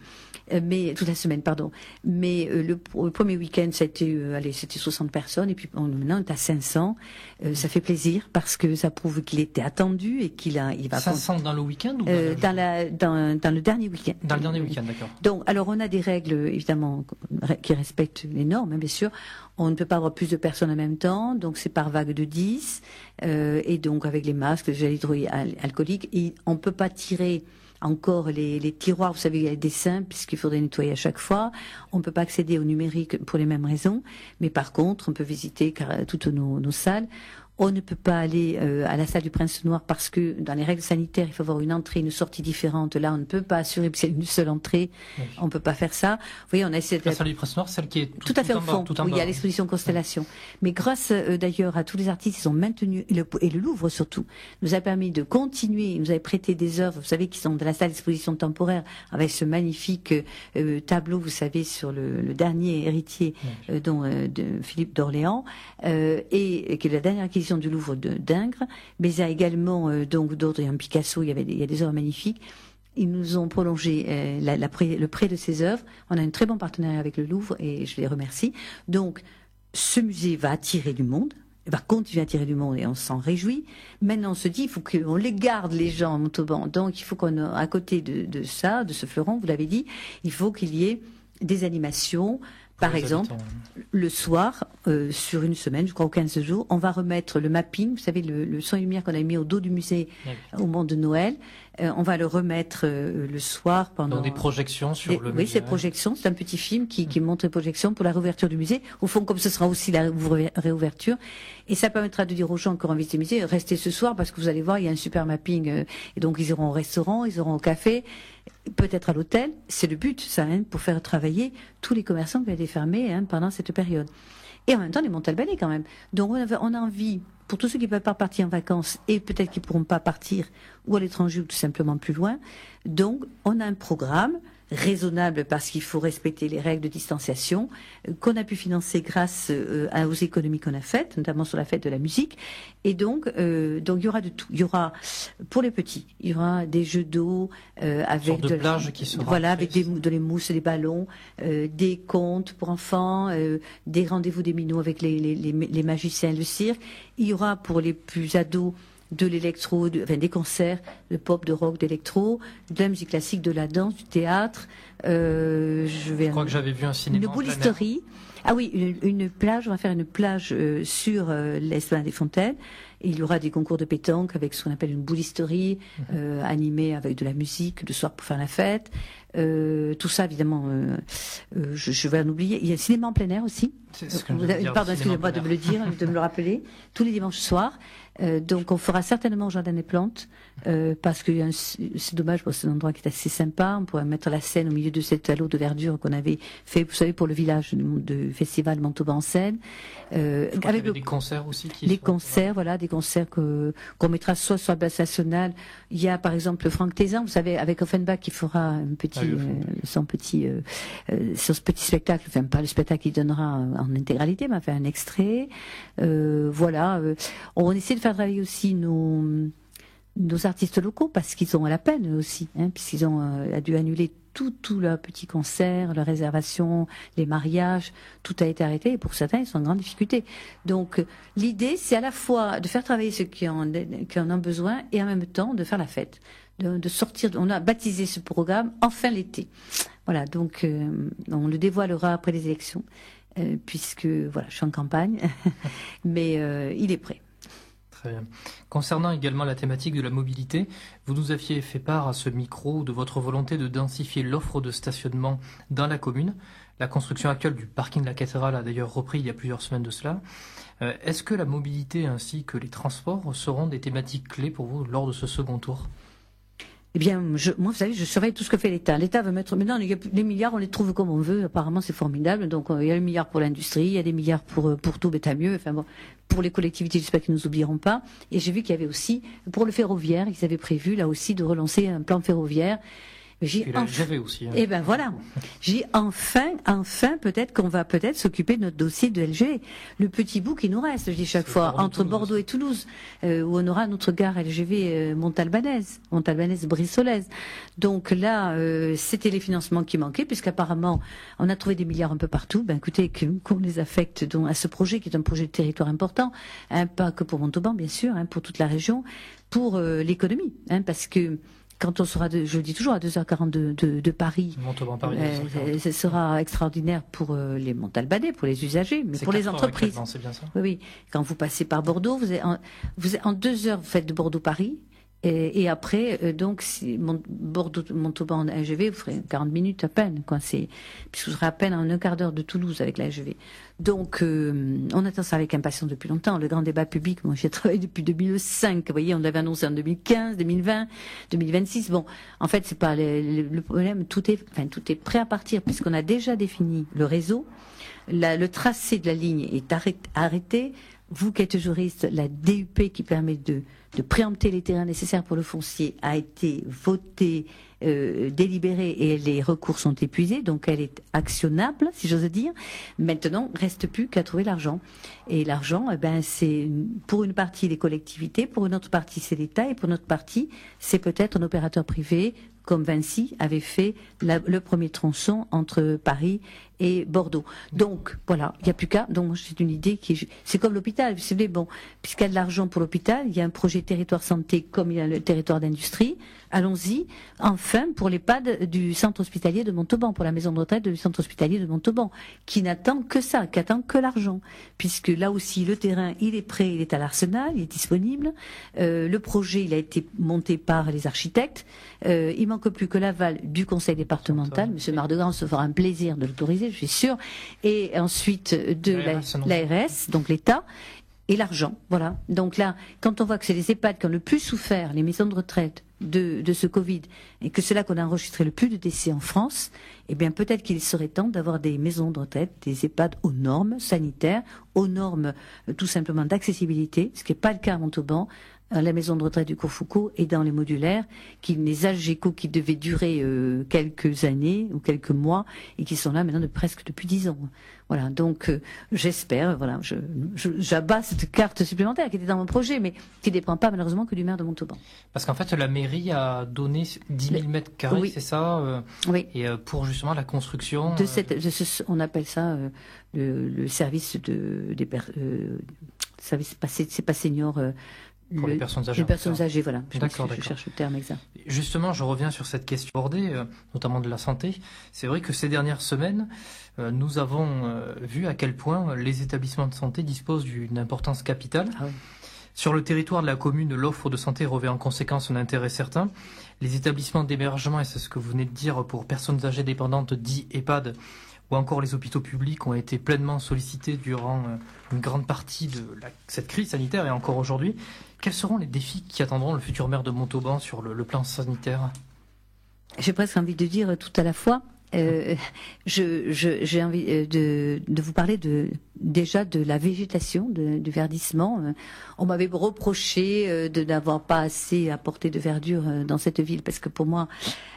toute la semaine, pardon. Mais le premier week-end, c'était 60 personnes, et puis maintenant on est à 500. Ça fait plaisir, parce que ça prouve qu'il était attendu et il va. 500 dans le week-end ou dans le dernier week-end. Dans le dernier week-end, d'accord. Donc, alors on a des règles évidemment qui respectent les normes, bien sûr. On ne peut pas avoir plus de personnes en même temps, donc c'est par vague de 10, et donc avec les masques, le gel hydroalcoolique. Et on ne peut pas tirer encore les tiroirs, vous savez, il y a des dessins, puisqu'il faudrait nettoyer à chaque fois. On ne peut pas accéder au numérique pour les mêmes raisons, mais par contre, on peut visiter toutes nos salles. On ne peut pas aller à la salle du Prince Noir, parce que dans les règles sanitaires, il faut avoir une entrée, une sortie différente. Là, on ne peut pas assurer que c'est une seule entrée. Oui. On ne peut pas faire ça. Vous voyez, on a essayé de... La salle du Prince Noir, celle qui est tout à fait au fond, où il y a l'exposition Constellation. Oui. Mais grâce d'ailleurs à tous les artistes, ils ont maintenu, et le Louvre surtout, nous a permis de continuer. Il nous avait prêté des œuvres, vous savez, qui sont dans la salle d'exposition temporaire, avec ce magnifique tableau, vous savez, sur le dernier héritier de Philippe d'Orléans, et qui est la dernière acquisition du Louvre d'Ingres, mais il y a également donc d'autres, il y a un Picasso, il y a des œuvres magnifiques. Ils nous ont prolongé le prêt de ces œuvres. On a un très bon partenariat avec le Louvre, et je les remercie. Donc, ce musée va attirer du monde, va continuer à attirer du monde, et on s'en réjouit. Maintenant, on se dit, il faut qu'on les garde, les gens à Montauban. Donc, il faut qu'on, à côté de ça, de ce fleuron, vous l'avez dit, il faut qu'il y ait des animations. Par exemple, le soir, sur une semaine, je crois, ou 15 jours, on va remettre le mapping, vous savez, le son et lumière qu'on a mis au dos du musée au moment de Noël. On va le remettre le soir pendant... Donc des projections sur le musée. Oui, ces projections, c'est un petit film qui montre les projections pour la réouverture du musée. Au fond, comme ce sera aussi la réouverture. Et ça permettra de dire aux gens qui auront visité le musée, restez ce soir parce que vous allez voir, il y a un super mapping. Et donc, ils iront au restaurant, ils iront au café, peut-être à l'hôtel. C'est le but, ça, pour faire travailler tous les commerçants qui ont été fermés pendant cette période. Et en même temps, les Montalbanais quand même. Donc, on a envie, pour tous ceux qui ne peuvent pas partir en vacances et peut-être qui ne pourront pas partir ou à l'étranger ou tout simplement plus loin. Donc, on a un programme raisonnable parce qu'il faut respecter les règles de distanciation qu'on a pu financer grâce aux économies qu'on a faites, notamment sur la fête de la musique. Et donc il y aura de tout. Il y aura pour les petits, il y aura des jeux d'eau avec de plage qui sera avec de les mousses, des ballons, des contes pour enfants, des rendez-vous des minots avec les magiciens, le cirque. Il y aura pour les plus ados de l'électro, des concerts de pop, de rock, d'électro, de la musique classique, de la danse, du théâtre. Je crois que j'avais vu un cinéma. Une boulisterie. Ah oui, une plage. On va faire une plage sur l'esplanade des Fontaines. Et il y aura des concours de pétanque avec ce qu'on appelle une boulisterie animée avec de la musique, de soir pour faire la fête. Tout ça, évidemment, je vais en oublier. Il y a le cinéma en plein air aussi. C'est ce que je veux dire, pardon, excusez-moi de me le dire, de me le rappeler. Tous les dimanches soirs. Donc, on fera certainement au Jardin des Plantes, parce que c'est dommage, c'est un endroit qui est assez sympa. On pourrait mettre la scène au milieu de cet halo de verdure qu'on avait fait, vous savez, pour le village de festival Montauban en Seine. Avec des concerts aussi. Des concerts qu'on mettra soit sur la place nationale. Il y a par exemple Franck Tézan, vous savez, avec Offenbach qui fera un petit, son petit spectacle, enfin pas le spectacle qu'il donnera en intégralité, mais enfin un extrait. Voilà. On essaie de faire travailler aussi nos artistes locaux parce qu'ils ont à la peine aussi, puisqu'ils ont dû annuler tout leur petit concert, leurs réservations, les mariages, tout a été arrêté et pour certains ils sont en grande difficulté. Donc l'idée c'est à la fois de faire travailler ceux qui en ont besoin et en même temps de faire la fête, de sortir. On a baptisé ce programme Enfin l'été. Voilà, donc on le dévoilera après les élections puisque voilà, je suis en campagne, mais il est prêt. Très bien. Concernant également la thématique de la mobilité, vous nous aviez fait part à ce micro de votre volonté de densifier l'offre de stationnement dans la commune. La construction actuelle du parking de la cathédrale a d'ailleurs repris il y a plusieurs semaines de cela. Est-ce que la mobilité ainsi que les transports seront des thématiques clés pour vous lors de ce second tour ? Eh bien, moi, vous savez, je surveille tout ce que fait l'État. L'État veut mettre... Maintenant, les milliards, on les trouve comme on veut. Apparemment, c'est formidable. Donc, il y a des milliards pour l'industrie, il y a des milliards pour tout, mais tant mieux. Enfin bon, pour les collectivités, j'espère qu'ils ne nous oublieront pas. Et j'ai vu qu'il y avait aussi, pour le ferroviaire, ils avaient prévu, là aussi, de relancer un plan ferroviaire. J'avais aussi. Eh ben voilà. J'ai enfin, peut-être qu'on va s'occuper de notre dossier de LGV. Le petit bout qui nous reste, je dis chaque fois, entre Bordeaux et Toulouse, où on aura notre gare LGV Montalbanaise, Brissolaise. Donc là, c'était les financements qui manquaient, puisqu'apparemment, on a trouvé des milliards un peu partout. Ben écoutez, qu'on les affecte donc à ce projet, qui est un projet de territoire important, pas que pour Montauban, bien sûr, pour toute la région, pour l'économie, parce que quand on sera, je le dis toujours, à 2h40 de Paris, ce sera extraordinaire pour les Montalbanais, pour les usagers, mais pour les entreprises. C'est bien ça. Oui. Quand vous passez par Bordeaux, vous êtes en 2 heures, vous faites de Bordeaux-Paris. Et après, donc, si Bordeaux-Montauban en LGV, vous ferez 40 minutes à peine, puisque vous serez à peine en un quart d'heure de Toulouse avec la LGV. Donc, on attend ça avec impatience depuis longtemps. Le grand débat public, moi, j'y ai travaillé depuis 2005. Vous voyez, on l'avait annoncé en 2015, 2020, 2026. Bon, en fait, c'est pas le problème. Tout est prêt à partir, puisqu'on a déjà défini le réseau. Le tracé de la ligne est arrêté. Vous qui êtes juriste, la DUP qui permet de préempter les terrains nécessaires pour le foncier a été votée, délibérée et les recours sont épuisés, donc elle est actionnable, si j'ose dire. Maintenant, reste plus qu'à trouver l'argent. Et l'argent, c'est pour une partie les collectivités, pour une autre partie c'est l'État et pour une autre partie c'est peut-être un opérateur privé comme Vinci avait fait le premier tronçon entre Paris et Bordeaux. Donc voilà, il n'y a plus qu'à. Donc c'est une idée c'est comme l'hôpital. Vous savez, bon, puisqu'il y a de l'argent pour l'hôpital, il y a un projet territoire santé comme il y a le territoire d'industrie. Allons-y, enfin, pour l'EHPAD du centre hospitalier de Montauban, pour la maison de retraite du centre hospitalier de Montauban, qui n'attend que ça, qui attend que l'argent. Puisque là aussi, le terrain, il est prêt, il est à l'Arsenal, il est disponible. Le projet, il a été monté par les architectes. Il manque plus que l'aval du conseil départemental. Monsieur Mardegan se fera un plaisir de l'autoriser, je suis sûre. Et ensuite de l'ARS, donc l'État. Et l'argent, voilà. Donc là, quand on voit que c'est les EHPAD qui ont le plus souffert, les maisons de retraite de ce Covid, et que c'est là qu'on a enregistré le plus de décès en France, eh bien peut-être qu'il serait temps d'avoir des maisons de retraite, des EHPAD aux normes sanitaires, aux normes tout simplement d'accessibilité, ce qui n'est pas le cas à Montauban. La maison de retraite du Courfoucault et dans les modulaires, les Algeco qui devaient durer quelques années ou quelques mois et qui sont là maintenant presque depuis 10 ans. Voilà, donc j'espère, voilà, j'abats cette carte supplémentaire qui était dans mon projet, mais qui ne dépend pas malheureusement que du maire de Montauban. Parce qu'en fait, la mairie a donné 10 000 mètres carrés, oui. C'est ça Oui. Et pour justement la construction... on appelle ça le service service c'est pas senior... Pour les personnes âgées. Les personnes âgées, voilà. D'accord. Je cherche le terme exact. Justement, je reviens sur cette question abordée, notamment de la santé. C'est vrai que ces dernières semaines, nous avons vu à quel point les établissements de santé disposent d'une importance capitale. Ah oui. Sur le territoire de la commune, l'offre de santé revêt en conséquence un intérêt certain. Les établissements d'hébergement, et c'est ce que vous venez de dire, pour personnes âgées dépendantes, dits EHPAD, ou encore les hôpitaux publics ont été pleinement sollicités durant une grande partie de cette crise sanitaire et encore aujourd'hui. Quels seront les défis qui attendront le futur maire de Montauban sur le plan sanitaire ? J'ai presque envie de dire tout à la fois. J'ai envie de vous parler déjà de la végétation, du verdissement. On m'avait reproché de n'avoir pas assez apporté de verdure dans cette ville, parce que pour moi,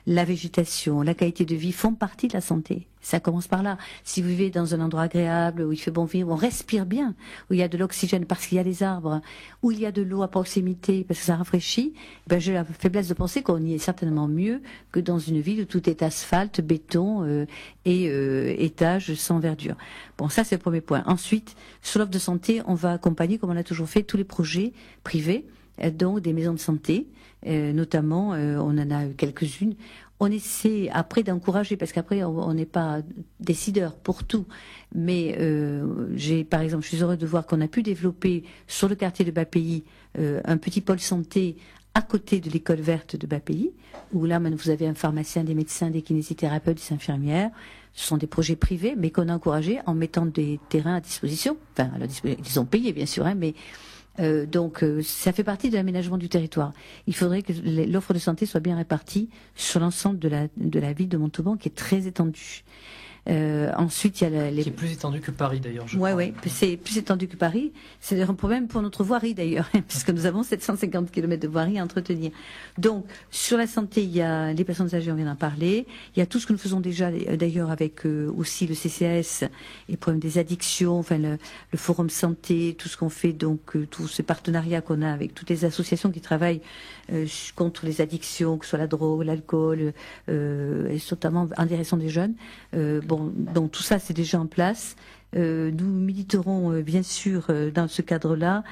la végétation, la qualité de vie font partie de la santé. Ça commence par là. Si vous vivez dans un endroit agréable, où il fait bon vivre, où on respire bien, où il y a de l'oxygène parce qu'il y a des arbres, où il y a de l'eau à proximité parce que ça rafraîchit, ben j'ai la faiblesse de penser qu'on y est certainement mieux que dans une ville où tout est asphalte, béton et étages sans verdure. Bon, ça c'est le premier point. Ensuite, sur l'offre de santé, on va accompagner, comme on l'a toujours fait, tous les projets privés, donc des maisons de santé, notamment, on en a eu quelques-unes. On essaie après d'encourager, parce qu'après on n'est pas décideur pour tout, mais par exemple, je suis heureuse de voir qu'on a pu développer sur le quartier de Bas-Pays un petit pôle santé à côté de l'école verte de Bas-Pays, où là maintenant vous avez un pharmacien, des médecins, des kinésithérapeutes, des infirmières. Ce sont des projets privés, mais qu'on a encouragés en mettant des terrains à disposition. Enfin, ils ont payé bien sûr, hein, mais donc ça fait partie de l'aménagement du territoire. Il faudrait que l'offre de santé soit bien répartie sur l'ensemble de la ville de Montauban, qui est très étendue. Ensuite, il y a qui est plus étendu que Paris d'ailleurs. Oui, c'est plus étendu que Paris. C'est un problème pour notre voirie d'ailleurs, puisque nous avons 750 km de voirie à entretenir. Donc, sur la santé, il y a les personnes âgées, on vient d'en parler. Il y a tout ce que nous faisons déjà d'ailleurs avec aussi le CCAS, les problèmes des addictions, enfin le forum santé, tout ce qu'on fait, donc tout ce partenariat qu'on a avec toutes les associations qui travaillent contre les addictions, que ce soit la drogue, l'alcool, et notamment en direction des jeunes. Donc tout ça, c'est déjà en place. Nous militerons bien sûr dans ce cadre-là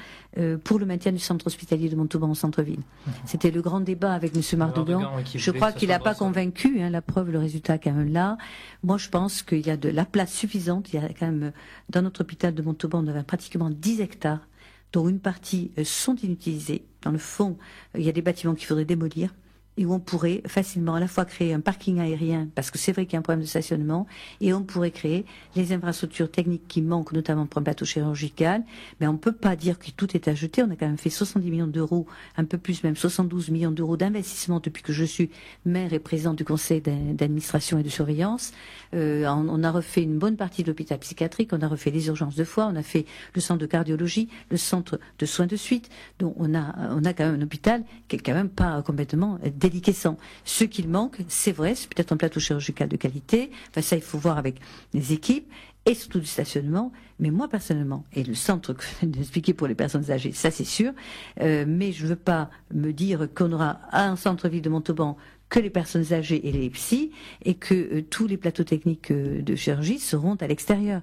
pour le maintien du centre hospitalier de Montauban au centre-ville. C'était le grand débat avec M. Mardegan. Je crois qu'il n'a pas convaincu, la preuve, le résultat est quand même là. Moi, je pense qu'il y a de la place suffisante. Il y a quand même, dans notre hôpital de Montauban, on avait pratiquement 10 hectares, dont une partie sont inutilisés. Dans le fond, il y a des bâtiments qu'il faudrait démolir, et où on pourrait facilement à la fois créer un parking aérien, parce que c'est vrai qu'il y a un problème de stationnement, et on pourrait créer les infrastructures techniques qui manquent, notamment pour un plateau chirurgical. Mais on ne peut pas dire que tout est à jeter. On a quand même fait 70 millions d'euros, un peu plus même 72 millions d'euros d'investissement depuis que je suis maire et présidente du conseil d'administration et de surveillance. On a refait une bonne partie de l'hôpital psychiatrique, on a refait les urgences de foie, on a fait le centre de cardiologie, le centre de soins de suite. Donc on a quand même un hôpital qui est quand même pas complètement déliquescent. Ce qu'il manque, c'est vrai, c'est peut-être un plateau chirurgical de qualité. Enfin, ça, il faut voir avec les équipes et surtout du stationnement. Mais moi, personnellement, et le centre que je viens d'expliquer pour les personnes âgées, ça, c'est sûr. Mais je ne veux pas me dire qu'on aura un centre-ville de Montauban que les personnes âgées et les psys, et que tous les plateaux techniques de chirurgie seront à l'extérieur.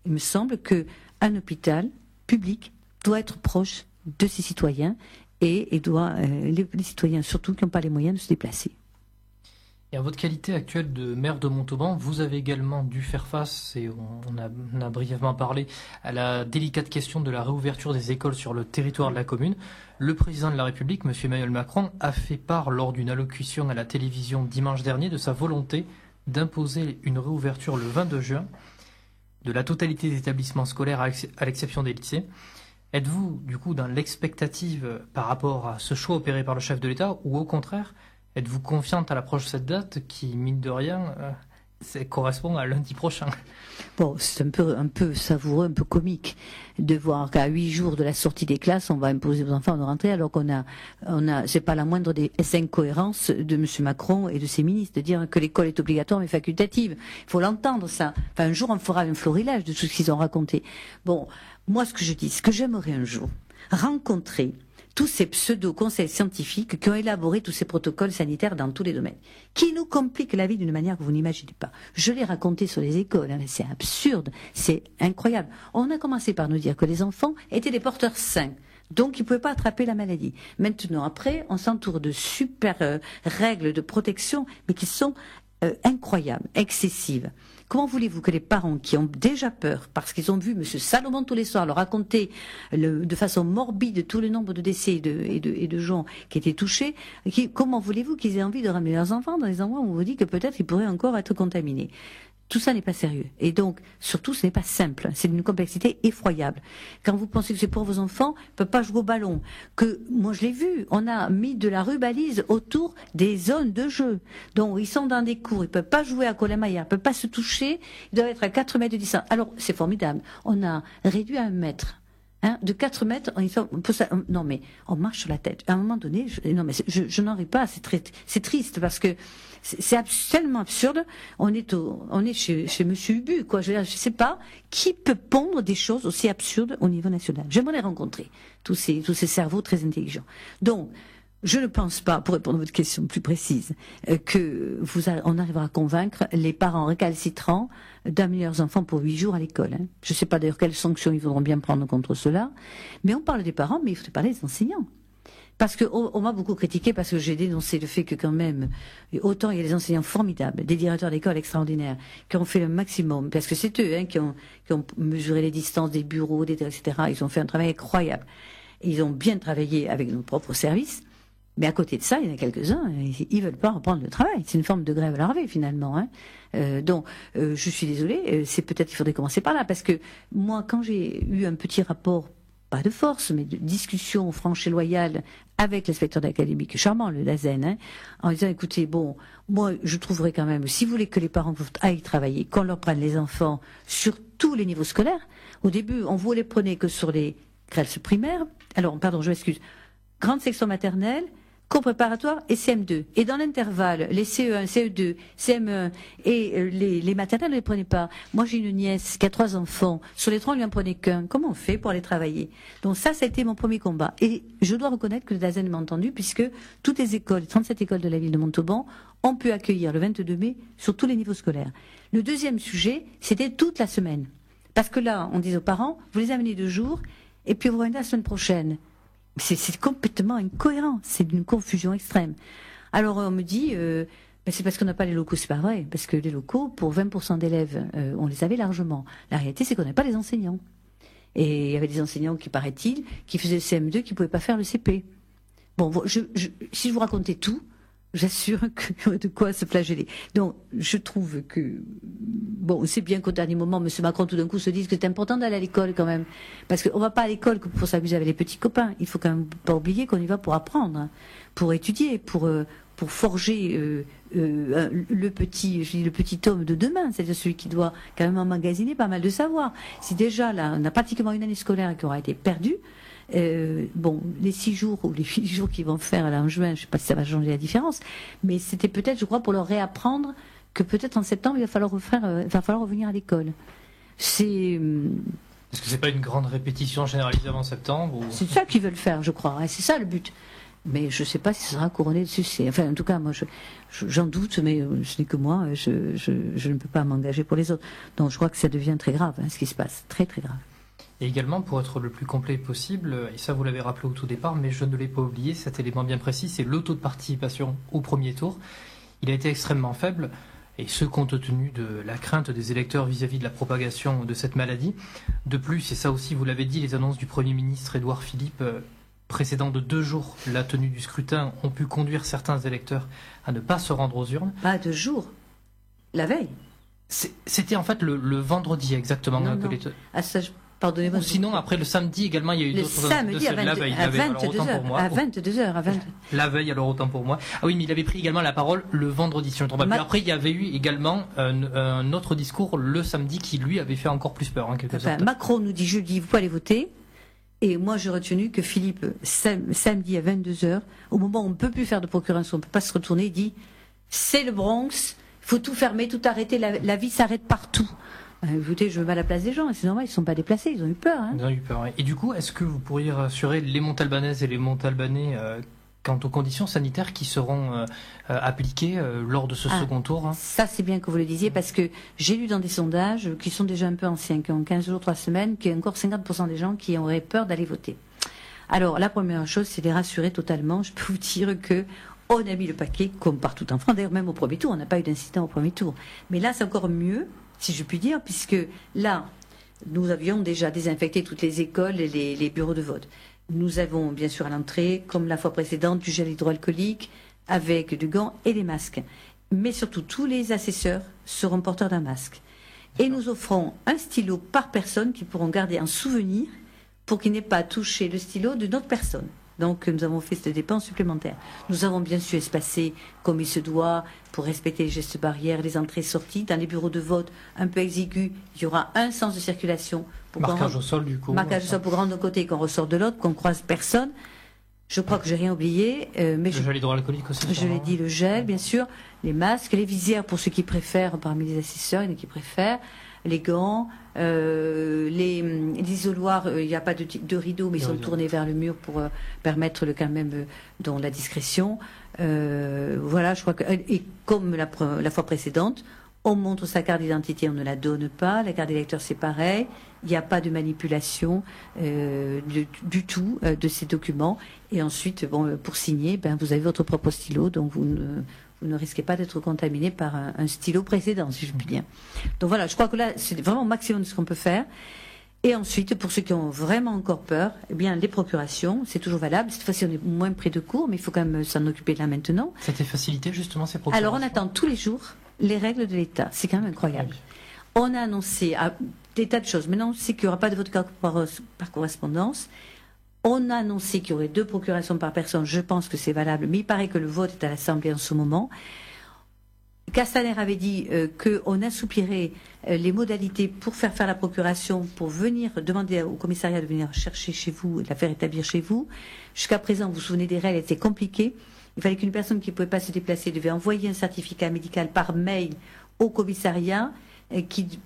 Il me semble qu'un hôpital public doit être proche de ses citoyens et doit, les citoyens surtout qui n'ont pas les moyens de se déplacer. Et en votre qualité actuelle de maire de Montauban, vous avez également dû faire face, et on a brièvement parlé, à la délicate question de la réouverture des écoles sur le territoire de la commune. Le président de la République, M. Emmanuel Macron, a fait part lors d'une allocution à la télévision dimanche dernier de sa volonté d'imposer une réouverture le 22 juin de la totalité des établissements scolaires à l'exception des lycées. Êtes-vous, du coup, dans l'expectative par rapport à ce choix opéré par le chef de l'État, ou au contraire, êtes-vous confiante à l'approche de cette date qui, mine de rien, correspond à lundi prochain? Bon, c'est un peu savoureux, un peu comique de voir qu'à 8 jours de la sortie des classes, on va imposer aux enfants de rentrer, alors c'est pas la moindre des incohérences de M. Macron et de ses ministres de dire que l'école est obligatoire mais facultative. Il faut l'entendre, ça. Enfin, un jour, on fera un florilège de tout ce qu'ils ont raconté. Bon, moi, ce que j'aimerais un jour rencontrer tous ces pseudo-conseils scientifiques qui ont élaboré tous ces protocoles sanitaires dans tous les domaines, qui nous compliquent la vie d'une manière que vous n'imaginez pas. Je l'ai raconté sur les écoles, c'est absurde, c'est incroyable. On a commencé par nous dire que les enfants étaient des porteurs sains, donc ils ne pouvaient pas attraper la maladie. Maintenant, après, on s'entoure de super règles de protection, mais qui sont incroyables, excessives. Comment voulez-vous que les parents qui ont déjà peur, parce qu'ils ont vu M. Salomon tous les soirs leur raconter de façon morbide tout le nombre de décès et de gens qui étaient touchés, comment voulez-vous qu'ils aient envie de ramener leurs enfants dans des endroits où on vous dit que peut-être ils pourraient encore être contaminés? Tout ça n'est pas sérieux. Et donc, surtout, ce n'est pas simple. C'est d'une complexité effroyable. Quand vous pensez que c'est pour vos enfants, ils ne peuvent pas jouer au ballon. Moi, je l'ai vu. On a mis de la rubalise autour des zones de jeu. Donc, ils sont dans des cours. Ils ne peuvent pas jouer à Colin-Maillard. Ils ne peuvent pas se toucher. Ils doivent être à 4 mètres de distance. Alors, c'est formidable. On a réduit à 1 mètre. De 4 mètres, non mais on marche sur la tête. À un moment donné, je n'en ris pas. C'est triste parce que c'est tellement absurde. On est chez Monsieur Ubu, quoi. Je sais pas qui peut pondre des choses aussi absurdes au niveau national. J'aimerais les rencontrer, tous ces cerveaux très intelligents. Donc, je ne pense pas, pour répondre à votre question plus précise, on arrivera à convaincre les parents récalcitrants d'amener leurs enfants pour 8 jours à l'école. Je ne sais pas d'ailleurs quelles sanctions ils voudront bien prendre contre cela, mais on parle des parents, mais il faut parler des enseignants. Parce qu'on m'a beaucoup critiqué parce que j'ai dénoncé le fait que quand même, autant il y a des enseignants formidables, des directeurs d'école extraordinaires, qui ont fait le maximum, parce que c'est eux qui ont mesuré les distances des bureaux, etc. Ils ont fait un travail incroyable. Ils ont bien travaillé avec nos propres services. Mais à côté de ça, il y en a quelques-uns, ils veulent pas reprendre le travail. C'est une forme de grève larvée, finalement. Donc, je suis désolée, c'est peut-être qu'il faudrait commencer par là, parce que moi, quand j'ai eu un petit rapport, pas de force, mais de discussion franche et loyale avec l'inspecteur d'académie, qui est charmant, le Lazen, en disant, écoutez, bon, moi, je trouverais quand même, si vous voulez que les parents aillent travailler, qu'on leur prenne les enfants sur tous les niveaux scolaires. Au début, on vous les prenait que sur les crèches primaires. Alors, pardon, je m'excuse. Grande section maternelle, cours préparatoire et CM2. Et dans l'intervalle, les CE1, CE2, CM1 et les maternelles ne les prenaient pas. Moi, j'ai une nièce qui a 3 enfants. Sur les 3, on lui en prenait qu'un. Comment on fait pour aller travailler? Donc ça a été mon premier combat. Et je dois reconnaître que le DAZEN m'a entendu, puisque toutes les écoles, 37 écoles de la ville de Montauban, ont pu accueillir le 22 mai sur tous les niveaux scolaires. Le deuxième sujet, c'était toute la semaine. Parce que là, on disait aux parents, vous les amenez 2 jours, et puis vous revenez la semaine prochaine. C'est complètement incohérent, c'est d'une confusion extrême. Alors on me dit, c'est parce qu'on n'a pas les locaux, c'est pas vrai, parce que les locaux, pour 20% d'élèves, on les avait largement. La réalité, c'est qu'on n'a pas les enseignants. Et il y avait des enseignants qui, paraît-il, qui faisaient le CM2, qui ne pouvaient pas faire le CP. Bon, si je vous racontais tout, j'assure que de quoi se flageller. Donc, je trouve que, bon, c'est bien qu'au dernier moment, M. Macron, tout d'un coup, se dise que c'est important d'aller à l'école quand même. Parce qu'on ne va pas à l'école que pour s'amuser avec les petits copains. Il faut quand même pas oublier qu'on y va pour apprendre, pour étudier, pour forger le petit homme de demain, c'est-à-dire celui qui doit quand même emmagasiner pas mal de savoir. Si déjà, là, on a pratiquement une année scolaire qui aura été perdue, les 6 jours ou les 8 jours qu'ils vont faire là en juin, je ne sais pas si ça va changer la différence, mais c'était peut-être, je crois, pour leur réapprendre que peut-être en septembre, il va falloir revenir à l'école. Est-ce que c'est pas une grande répétition généralisée avant septembre ou... C'est ça qu'ils veulent faire, je crois. C'est ça le but. Mais je ne sais pas si ce sera couronné de succès. Enfin, en tout cas, moi, j'en doute, mais ce n'est que moi. Je ne peux pas m'engager pour les autres. Donc, je crois que ça devient très grave, ce qui se passe. Très, très grave. Et également, pour être le plus complet possible, et ça vous l'avez rappelé au tout départ, mais je ne l'ai pas oublié, cet élément bien précis, c'est le taux de participation au premier tour. Il a été extrêmement faible, et ce compte tenu de la crainte des électeurs vis-à-vis de la propagation de cette maladie. De plus, et ça aussi vous l'avez dit, les annonces du Premier ministre Édouard Philippe précédant de 2 jours la tenue du scrutin ont pu conduire certains électeurs à ne pas se rendre aux urnes. Pas 2 jours, la veille. C'était en fait le vendredi exactement. Non, non. Pardonnez-moi. Ou sinon, après le samedi également, il y a eu d'autres... Le samedi à 22h. La veille, alors autant pour moi. Ah oui, mais il avait pris également la parole le vendredi, si je ne me trompe pas. Puis après, il y avait eu également un autre discours le samedi qui, lui, avait fait encore plus peur, en quelque sorte. Macron nous dit jeudi, vous pouvez aller voter. Et moi, j'ai retenu que Philippe, samedi à 22h, au moment où on ne peut plus faire de procuration, on ne peut pas se retourner, il dit, c'est le Bronx, il faut tout fermer, tout arrêter, la vie s'arrête partout. Écoutez, je me mets à la place des gens, c'est normal, ils ne sont pas déplacés, ils ont eu peur. Ils ont eu peur, oui. Et du coup, est-ce que vous pourriez rassurer les Montalbanaises et les Montalbanais quant aux conditions sanitaires qui seront appliquées lors de ce second tour? Ça, c'est bien que vous le disiez, parce que j'ai lu dans des sondages qui sont déjà un peu anciens, qui ont 15 jours, 3 semaines, qu'il y a encore 50% des gens qui auraient peur d'aller voter. Alors, la première chose, c'est de les rassurer totalement. Je peux vous dire que on a mis le paquet, comme partout en France, d'ailleurs même au premier tour, on n'a pas eu d'incident au premier tour. Mais là, c'est encore mieux, si je puis dire, puisque là, nous avions déjà désinfecté toutes les écoles et les bureaux de vote. Nous avons bien sûr à l'entrée, comme la fois précédente, du gel hydroalcoolique avec du gant et des masques. Mais surtout, tous les assesseurs seront porteurs d'un masque. Et nous offrons un stylo par personne qui pourront garder un souvenir pour qu'ils n'aient pas touché le stylo d'une autre personne. Donc nous avons fait cette dépense supplémentaire. Nous avons bien sûr espacé comme il se doit pour respecter les gestes barrières, les entrées-sorties. Dans les bureaux de vote un peu exigus, il y aura un sens de circulation. Marquage au sol du coup. Marquage au sol pour rendre de côté qu'on ressort de l'autre, qu'on croise personne. Je crois que j'ai rien oublié. Le gel hydroalcoolique aussi. Je l'ai dit, le gel bien sûr, les masques, les visières pour ceux qui préfèrent, parmi les assesseurs, il y en a qui préfèrent. Les gants, les isoloirs, il n'y a pas de rideaux, mais ils sont tournés vers le mur pour permettre quand même dans la discrétion. Voilà, je crois que et comme la fois précédente, on montre sa carte d'identité, on ne la donne pas. La carte d'électeur, c'est pareil. Il n'y a pas de manipulation du tout de ces documents. Et ensuite, pour signer, vous avez votre propre stylo, donc vous ne risquez pas d'être contaminé par un stylo précédent, si je puis dire. Donc voilà, je crois que là, c'est vraiment au maximum de ce qu'on peut faire. Et ensuite, pour ceux qui ont vraiment encore peur, eh bien, les procurations, c'est toujours valable. Cette fois-ci, on est moins près de cours, mais il faut quand même s'en occuper là maintenant. C'était facilité, justement, ces procurations? Alors, on attend tous les jours les règles de l'État. C'est quand même incroyable. Oui. On a annoncé des tas de choses. Maintenant, on sait qu'il n'y aura pas de vote par correspondance. On a annoncé qu'il y aurait 2 procurations par personne. Je pense que c'est valable, mais il paraît que le vote est à l'Assemblée en ce moment. Castaner avait dit qu'on assouplirait les modalités pour faire la procuration, pour venir demander au commissariat de venir chercher chez vous et de la faire établir chez vous. Jusqu'à présent, vous vous souvenez des règles, étaient compliquées. Il fallait qu'une personne qui ne pouvait pas se déplacer devait envoyer un certificat médical par mail au commissariat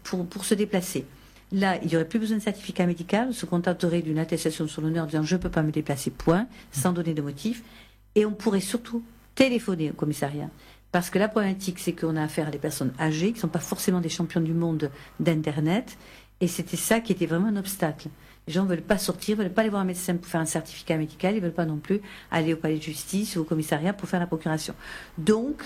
pour se déplacer. Là, il n'y aurait plus besoin de certificat médical, on se contenterait d'une attestation sur l'honneur disant je ne peux pas me déplacer, point, sans donner de motif. Et on pourrait surtout téléphoner au commissariat. Parce que la problématique, c'est qu'on a affaire à des personnes âgées qui ne sont pas forcément des champions du monde d'Internet. Et c'était ça qui était vraiment un obstacle. Les gens ne veulent pas sortir, ne veulent pas aller voir un médecin pour faire un certificat médical, ils ne veulent pas non plus aller au palais de justice ou au commissariat pour faire la procuration. Donc,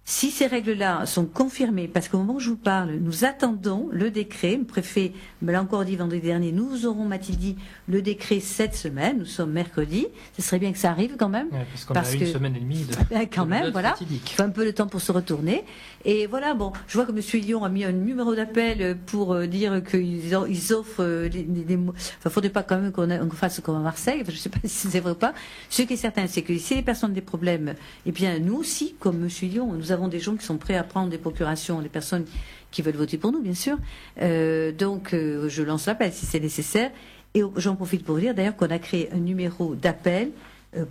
si ces règles-là sont confirmées, parce qu'au moment où je vous parle, nous attendons le décret, le préfet me l'a encore dit vendredi dernier, nous aurons, m'a-t-il dit, le décret cette semaine, nous sommes mercredi, ce serait bien que ça arrive quand même. Ouais, parce qu'on a eu une semaine et demie quand même, voilà, il faut un peu le temps pour se retourner. Et voilà, bon, je vois que M. Lyon a mis un numéro d'appel pour dire qu'ils offrent des mots. Enfin, il ne faudrait pas quand même qu'on fasse comme à Marseille, enfin, je ne sais pas si c'est vrai ou pas. Ce qui est certain, c'est que si les personnes ont des problèmes, eh bien, nous aussi, comme M. Lyon, nous avons des gens qui sont prêts à prendre des procurations, les personnes qui veulent voter pour nous, bien sûr. Donc, je lance l'appel si c'est nécessaire. Et j'en profite pour vous dire d'ailleurs qu'on a créé un numéro d'appel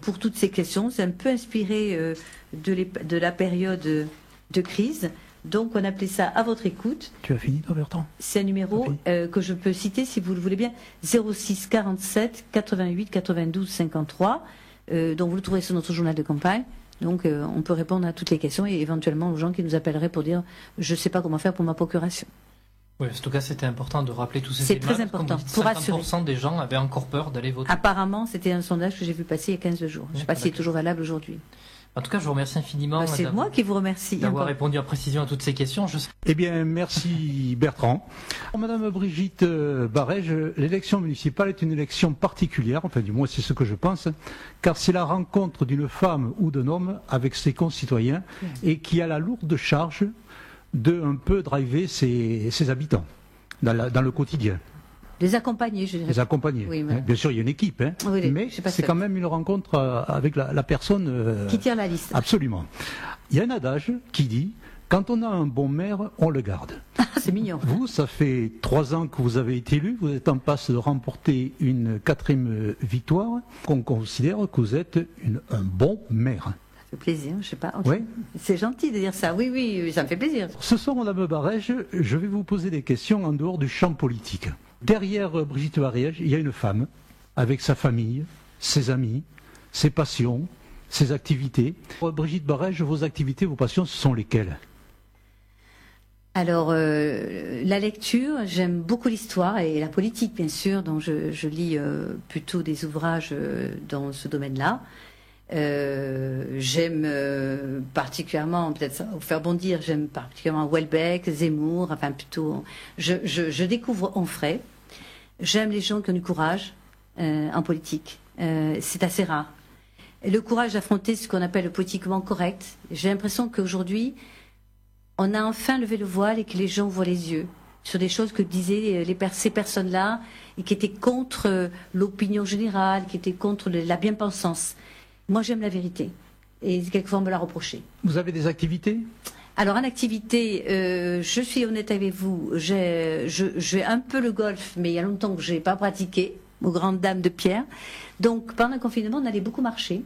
pour toutes ces questions. C'est un peu inspiré de la période de crise. Donc, on appelait ça à votre écoute. Tu as fini, toi, Bertrand? C'est un numéro que je peux citer, si vous le voulez bien, 06 47 88 92 53. Donc vous le trouverez sur notre journal de campagne. Donc on peut répondre à toutes les questions et éventuellement aux gens qui nous appelleraient pour dire je ne sais pas comment faire pour ma procuration. Oui, en tout cas, c'était important de rappeler tous ces C'est éléments. très important, Comme vous dites, pour 50% assurer. des gens avaient encore peur d'aller voter. Apparemment, c'était un sondage que j'ai vu passer il y a 15 jours. Je ne sais pas s'il est toujours valable aujourd'hui. En tout cas, je vous remercie infiniment C'est moi qui vous remercie. d'avoir répondu en précision à toutes ces questions. Eh bien, merci Bertrand. Madame Brigitte Barège, l'élection municipale est une élection particulière, enfin du moins c'est ce que je pense, car c'est la rencontre d'une femme ou d'un homme avec ses concitoyens et qui a la lourde charge de un peu driver ses habitants dans le quotidien. Les accompagner, je dirais. Les accompagner. Oui, mais... Bien sûr, il y a une équipe, hein, oui, mais c'est quand même une rencontre avec la personne... qui tire la liste. Absolument. Il y a un adage qui dit « Quand on a un bon maire, on le garde ». C'est mignon. Vous, ça fait 3 ans que vous avez été élu, vous êtes en passe de remporter une 4e victoire, qu'on considère que vous êtes un bon maire. Ça fait plaisir, je sais pas. Oui. C'est gentil de dire ça. Oui, oui, ça me fait plaisir. Ce soir, Madame Barège, je vais vous poser des questions en dehors du champ politique. Derrière Brigitte Barège, il y a une femme avec sa famille, ses amis, ses passions, ses activités. Brigitte Barège, vos activités, vos passions, ce sont lesquelles? Alors, la lecture, j'aime beaucoup l'histoire et la politique, bien sûr, donc je lis plutôt des ouvrages dans ce domaine-là. J'aime particulièrement, peut-être ça va vous faire bondir, j'aime particulièrement Houellebecq, Zemmour, enfin plutôt, je découvre Onfray. J'aime les gens qui ont du courage en politique. C'est assez rare. Et le courage d'affronter ce qu'on appelle le politiquement correct. J'ai l'impression qu'aujourd'hui, on a enfin levé le voile et que les gens ouvrent les yeux sur des choses que disaient ces personnes-là et qui étaient contre l'opinion générale, qui étaient contre la bien-pensance. Moi, j'aime la vérité. Et quelquefois, on me l'a reproché. Vous avez des activités? Alors, en activité, je suis honnête avec vous, j'ai un peu le golf, mais il y a longtemps que je n'ai pas pratiqué, aux grandes dames de Pierre. Donc, pendant le confinement, on allait beaucoup marcher.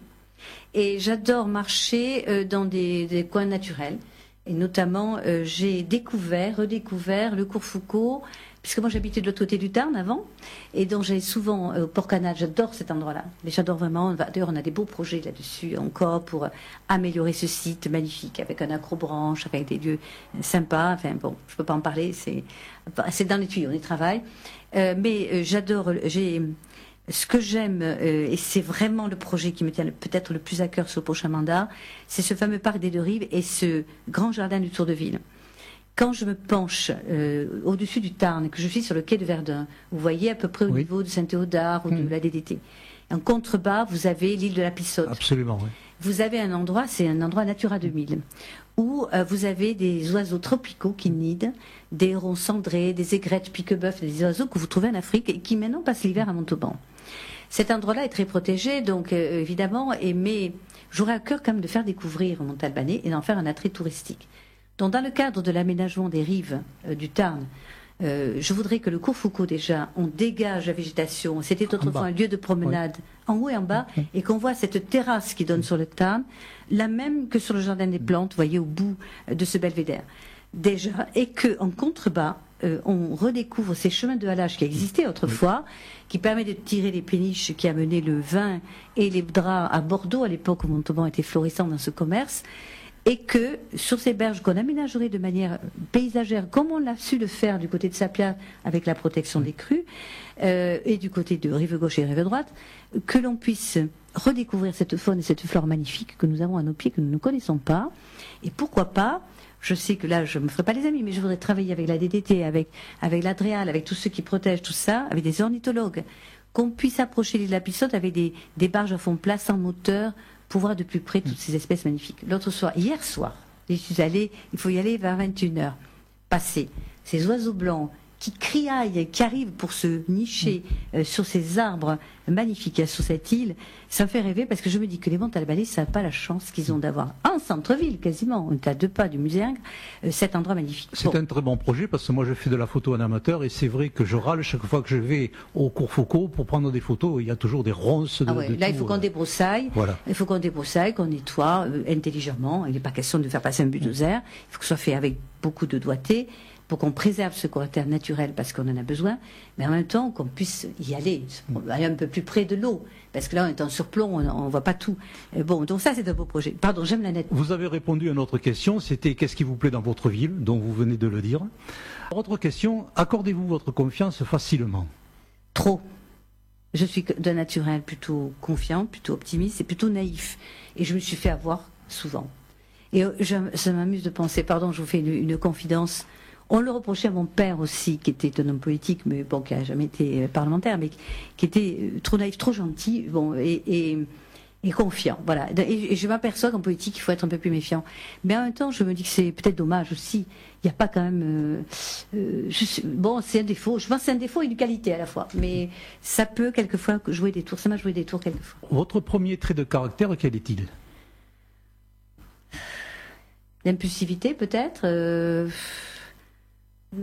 Et j'adore marcher dans des coins naturels. Et notamment, j'ai redécouvert le cours Foucault, puisque moi j'habitais de l'autre côté du Tarn avant, et donc j'allais souvent au Port-Canal. J'adore cet endroit-là. Mais j'adore vraiment. D'ailleurs, on a des beaux projets là-dessus encore pour améliorer ce site magnifique avec un accrobranche, avec des lieux sympas. Enfin bon, je peux pas en parler. C'est dans les tuyaux, on y travaille. Mais j'adore. Ce que j'aime, et c'est vraiment le projet qui me tient peut-être le plus à cœur sur le prochain mandat, c'est ce fameux parc des Deux Rives et ce grand jardin du Tour de Ville. Quand je me penche au-dessus du Tarn, que je suis sur le quai de Verdun, vous voyez à peu près au niveau de Saint-Théodard ou de la DDT. En contrebas, vous avez l'île de la Pissotte. Absolument, oui. Vous avez un endroit, c'est un endroit Natura 2000, où vous avez des oiseaux tropicaux qui nident, des hérons cendrés, des aigrettes pique-bœuf, des oiseaux que vous trouvez en Afrique et qui maintenant passent l'hiver à Montauban. Cet endroit-là est très protégé, donc évidemment, mais j'aurais à cœur quand même de faire découvrir Montalbanais et d'en faire un attrait touristique. Donc dans le cadre de l'aménagement des rives du Tarn, je voudrais que le cours Foucault déjà, on dégage la végétation. C'était autrefois un lieu de promenade en haut et en bas, et qu'on voit cette terrasse qui donne sur le Tarn, la même que sur le jardin des plantes, vous voyez au bout de ce belvédère. Déjà, et que en contrebas, on redécouvre ces chemins de halage qui existaient autrefois, qui permet de tirer les péniches qui amenaient le vin et les draps à Bordeaux à l'époque où Montauban était florissant dans ce commerce. Et que sur ces berges qu'on aménagerait de manière paysagère, comme on l'a su le faire du côté de Sapia avec la protection des crues, et du côté de rive gauche et rive droite, que l'on puisse redécouvrir cette faune et cette flore magnifique que nous avons à nos pieds, que nous ne connaissons pas. Et pourquoi pas, je sais que là je ne me ferai pas les amis, mais je voudrais travailler avec la DDT, avec l'Adréal, avec tous ceux qui protègent tout ça, avec des ornithologues, qu'on puisse approcher l'île de la Pissotte avec des barges à fond plat sans moteur, pour voir de plus près toutes ces espèces magnifiques. Hier soir, je suis allée, il faut y aller vers 21h, passer ces oiseaux blancs qui criaillent, qui arrivent pour se nicher sur ces arbres magnifiques sur cette île, ça me fait rêver parce que je me dis que les Montalbanais savent pas la chance qu'ils ont d'avoir en centre-ville quasiment, on est à 2 pas du musée Ingres, cet endroit magnifique. C'est un très bon projet parce que moi je fais de la photo en amateur et c'est vrai que je râle chaque fois que je vais au cours Foucault pour prendre des photos, il y a toujours des ronces de là tout, il faut qu'on débroussaille, qu'on nettoie intelligemment, il n'est pas question de faire passer un bulldozer, il faut que ce soit fait avec beaucoup de doigté, pour qu'on préserve ce caractère naturel parce qu'on en a besoin, mais en même temps qu'on puisse y aller un peu plus près de l'eau. Parce que là, on est en surplomb, on ne voit pas tout. Bon, donc ça, c'est un beau projet. Pardon, j'aime la nature. Vous avez répondu à notre question, c'était qu'est-ce qui vous plaît dans votre ville, dont vous venez de le dire. Autre question, accordez-vous votre confiance facilement? Trop. Je suis d'un naturel plutôt confiant, plutôt optimiste et plutôt naïf. Et je me suis fait avoir souvent. Et ça m'amuse de penser, pardon, je vous fais une confidence. On le reprochait à mon père aussi, qui était un homme politique, mais bon, qui n'a jamais été parlementaire, mais qui était trop naïf, trop gentil, bon, et confiant. Voilà. Et je m'aperçois qu'en politique, il faut être un peu plus méfiant. Mais en même temps, je me dis que c'est peut-être dommage aussi. Il n'y a pas quand même. Bon, c'est un défaut. Je pense que c'est un défaut et une qualité à la fois. Mais ça peut quelquefois jouer des tours. Ça m'a joué des tours quelquefois. Votre premier trait de caractère, quel est-il? L'impulsivité, peut-être.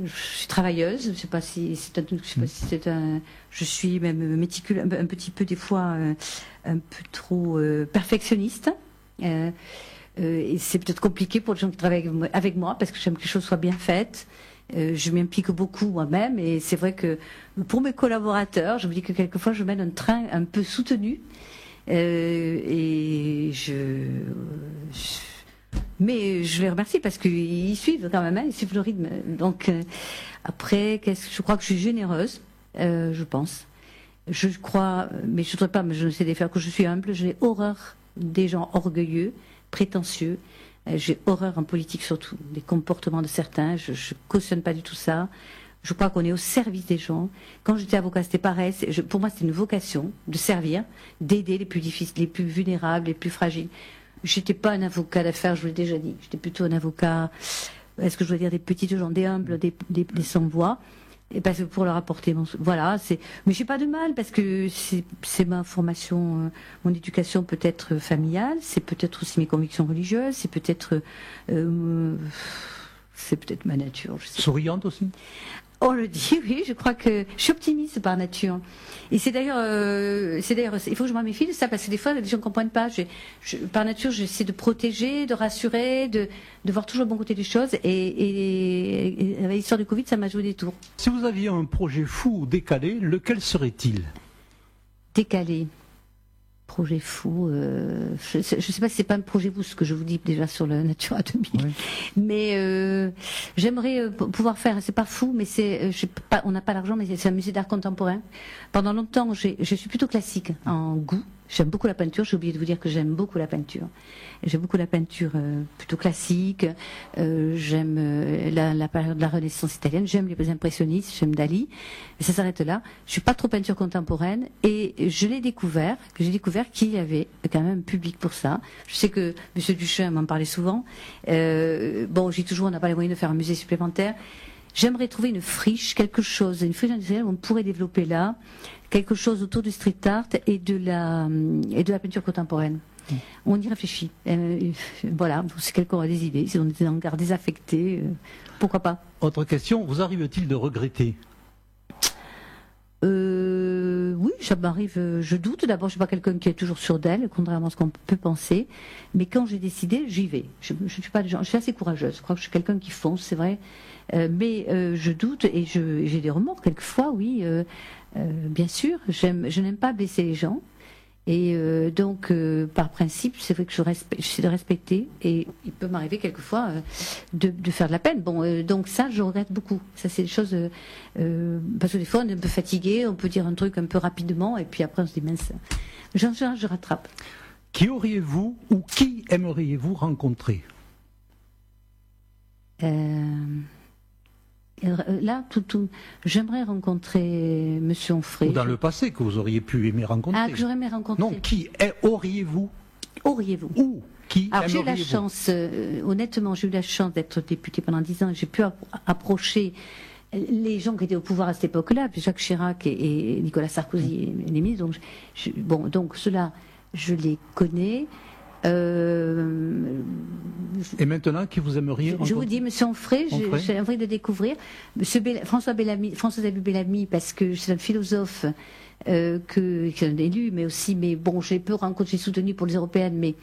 Je suis travailleuse, je ne sais pas si c'est un. Je suis même méticuleuse, un petit peu des fois un peu trop perfectionniste. Et c'est peut-être compliqué pour les gens qui travaillent avec moi parce que j'aime que les choses soient bien faites. Je m'implique beaucoup moi-même et c'est vrai que pour mes collaborateurs, je me dis que quelquefois je mène un train un peu soutenu et mais je les remercie parce qu'ils suivent quand même, hein, ils suivent le rythme. Donc après, je crois que je suis généreuse, je pense. Je crois, mais je ne voudrais pas, mais je ne sais les faire que je suis humble. J'ai horreur des gens orgueilleux, prétentieux. J'ai horreur en politique surtout des comportements de certains. Je cautionne pas du tout ça. Je crois qu'on est au service des gens. Quand j'étais avocat, c'était pareil. Pour moi, c'était une vocation de servir, d'aider les plus difficiles, les plus vulnérables, les plus fragiles. J'étais pas un avocat d'affaires, je vous l'ai déjà dit. J'étais plutôt un avocat, est-ce que je dois dire des petites gens, des humbles, des sans-voix, et parce que pour leur apporter voilà, mais j'ai pas de mal parce que c'est ma formation, mon éducation peut être familiale, c'est peut-être aussi mes convictions religieuses, c'est peut-être ma nature. Je sais. Souriante aussi? On le dit, oui, je crois que je suis optimiste par nature. Et c'est d'ailleurs, il faut que je m'en méfie de ça, parce que des fois, les gens ne comprennent pas. Par nature, j'essaie de protéger, de rassurer, de voir toujours le bon côté des choses. Et l'histoire du Covid, ça m'a joué des tours. Si vous aviez un projet fou ou décalé, lequel serait-il? Décalé. Projet fou. Je ne sais pas si c'est pas un projet fou, ce que je vous dis déjà sur le Natura 2000. Oui. Mais j'aimerais pouvoir faire. C'est pas fou, mais on n'a pas l'argent, mais c'est un musée d'art contemporain. Pendant longtemps, je suis plutôt classique en goût. J'aime beaucoup la peinture. J'ai oublié de vous dire que j'aime beaucoup la peinture. J'aime beaucoup la peinture plutôt classique. J'aime la période de la Renaissance italienne. J'aime les impressionnistes. J'aime Dali. Mais ça s'arrête là. Je suis pas trop peinture contemporaine. Et j'ai découvert qu'il y avait quand même un public pour ça. Je sais que M. Duchamp m'en parlait souvent. Bon, j'ai toujours, on n'a pas les moyens de faire un musée supplémentaire. J'aimerais trouver une friche industrielle où on pourrait développer là quelque chose autour du street art et de la peinture contemporaine. On y réfléchit. Voilà, si quelqu'un a des idées, si on est en garde désaffecté, pourquoi pas. Autre question, vous arrive-t-il de regretter? Oui, ça m'arrive, je doute. D'abord, je ne suis pas quelqu'un qui est toujours sûr d'elle, contrairement à ce qu'on peut penser. Mais quand j'ai décidé, j'y vais. Je suis assez courageuse. Je crois que je suis quelqu'un qui fonce, c'est vrai. Mais je doute et j'ai des remords quelquefois, oui. Bien sûr, je n'aime pas blesser les gens. Et donc, par principe, c'est vrai que j'essaie de respecter. Et il peut m'arriver quelquefois de faire de la peine. Bon, donc ça, je regrette beaucoup. Ça, c'est des choses... parce que des fois, on est un peu fatigué, on peut dire un truc un peu rapidement, et puis après, on se dit, mince, je rattrape. Qui auriez-vous ou qui aimeriez-vous rencontrer? Là, j'aimerais rencontrer M. Onfray. Ou dans le passé, que vous auriez pu aimer rencontrer. Ah, que j'aurais aimé rencontrer. Non, qui auriez-vous? Auriez-vous? Ou qui Alors, j'ai eu la aimeriez-vous? chance, honnêtement, j'ai eu la chance d'être députée pendant 10 ans. J'ai pu approcher les gens qui étaient au pouvoir à cette époque-là, puis Jacques Chirac et Nicolas Sarkozy et les ministres. Donc ceux-là, je les connais. Et maintenant, qui vous aimeriez rencontrer? Je vous dis, M. Onfray, j'ai envie de découvrir. François-Xavier Bellamy, parce que c'est un philosophe qui est un élu, mais bon, j'ai peu rencontré, j'ai soutenu pour les européennes, mais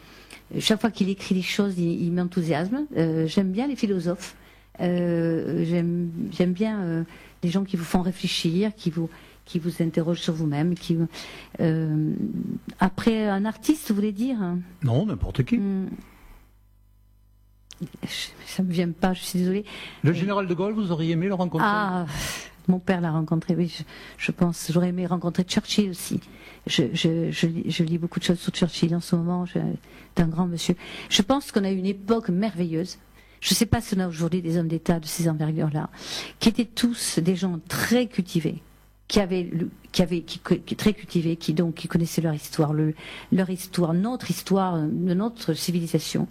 chaque fois qu'il écrit des choses, il m'enthousiasme. J'aime bien les philosophes. J'aime bien les gens qui vous font réfléchir, qui vous interrogent sur vous-même. Après, un artiste, vous voulez dire? Non, n'importe qui. Ça me vient pas, je suis désolée. Le général de Gaulle, vous auriez aimé le rencontrer? Ah, mon père l'a rencontré, oui, je pense. J'aurais aimé rencontrer Churchill aussi. Je lis beaucoup de choses sur Churchill en ce moment, c'est un grand monsieur. Je pense qu'on a eu une époque merveilleuse. Je ne sais pas si on a aujourd'hui des hommes d'État de ces envergures-là, qui étaient tous des gens très cultivés, très cultivés, qui connaissaient leur histoire, notre histoire, de notre civilisation.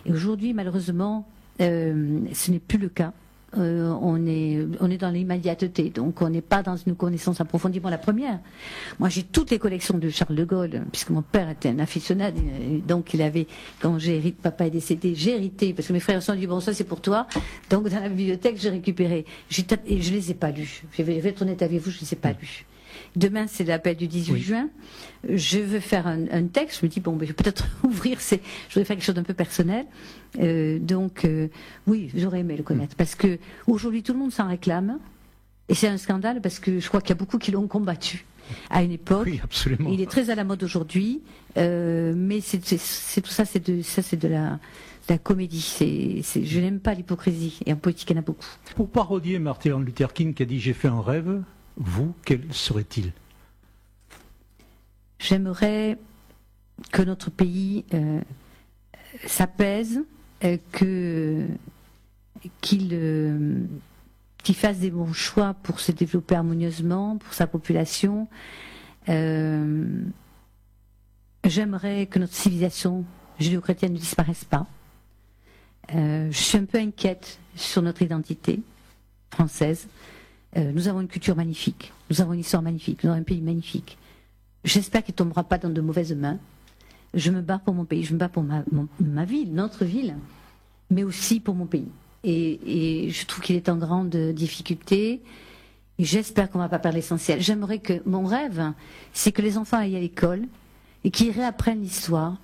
Et aujourd'hui, malheureusement, ce n'est plus le cas. On est dans l'immédiateté, donc on n'est pas dans une connaissance approfondie. Bon, la première, moi j'ai toutes les collections de Charles de Gaulle, puisque mon père était un aficionado, donc il avait, quand papa est décédé, j'ai hérité, parce que mes frères se sont dit, bon, ça c'est pour toi, donc dans la bibliothèque j'ai récupéré, et je les ai pas lus, je vais être honnête avec vous, je les ai pas lus. Demain, c'est l'appel du 18 juin. Je veux faire un texte. Je me dis, bon, je vais peut-être ouvrir. Je voudrais faire quelque chose d'un peu personnel. Oui, j'aurais aimé le connaître. Parce que aujourd'hui, tout le monde s'en réclame. Et c'est un scandale parce que je crois qu'il y a beaucoup qui l'ont combattu à une époque. Oui, absolument. Il est très à la mode aujourd'hui. Mais c'est tout ça, c'est de la comédie. Je n'aime pas l'hypocrisie. Et en politique, il y en a beaucoup. Pour parodier Martin Luther King qui a dit « J'ai fait un rêve », vous, quel serait-il? J'aimerais que notre pays s'apaise, qu'il fasse des bons choix pour se développer harmonieusement, pour sa population. J'aimerais que notre civilisation judéo-chrétienne ne disparaisse pas. Je suis un peu inquiète sur notre identité française. Nous avons une culture magnifique, nous avons une histoire magnifique, nous avons un pays magnifique. J'espère qu'il ne tombera pas dans de mauvaises mains. Je me bats pour mon pays, je me bats pour ma ville, notre ville, mais aussi pour mon pays. Et je trouve qu'il est en grande difficulté. Et j'espère qu'on ne va pas perdre l'essentiel. J'aimerais que mon rêve, c'est que les enfants aillent à l'école et qu'ils réapprennent l'histoire,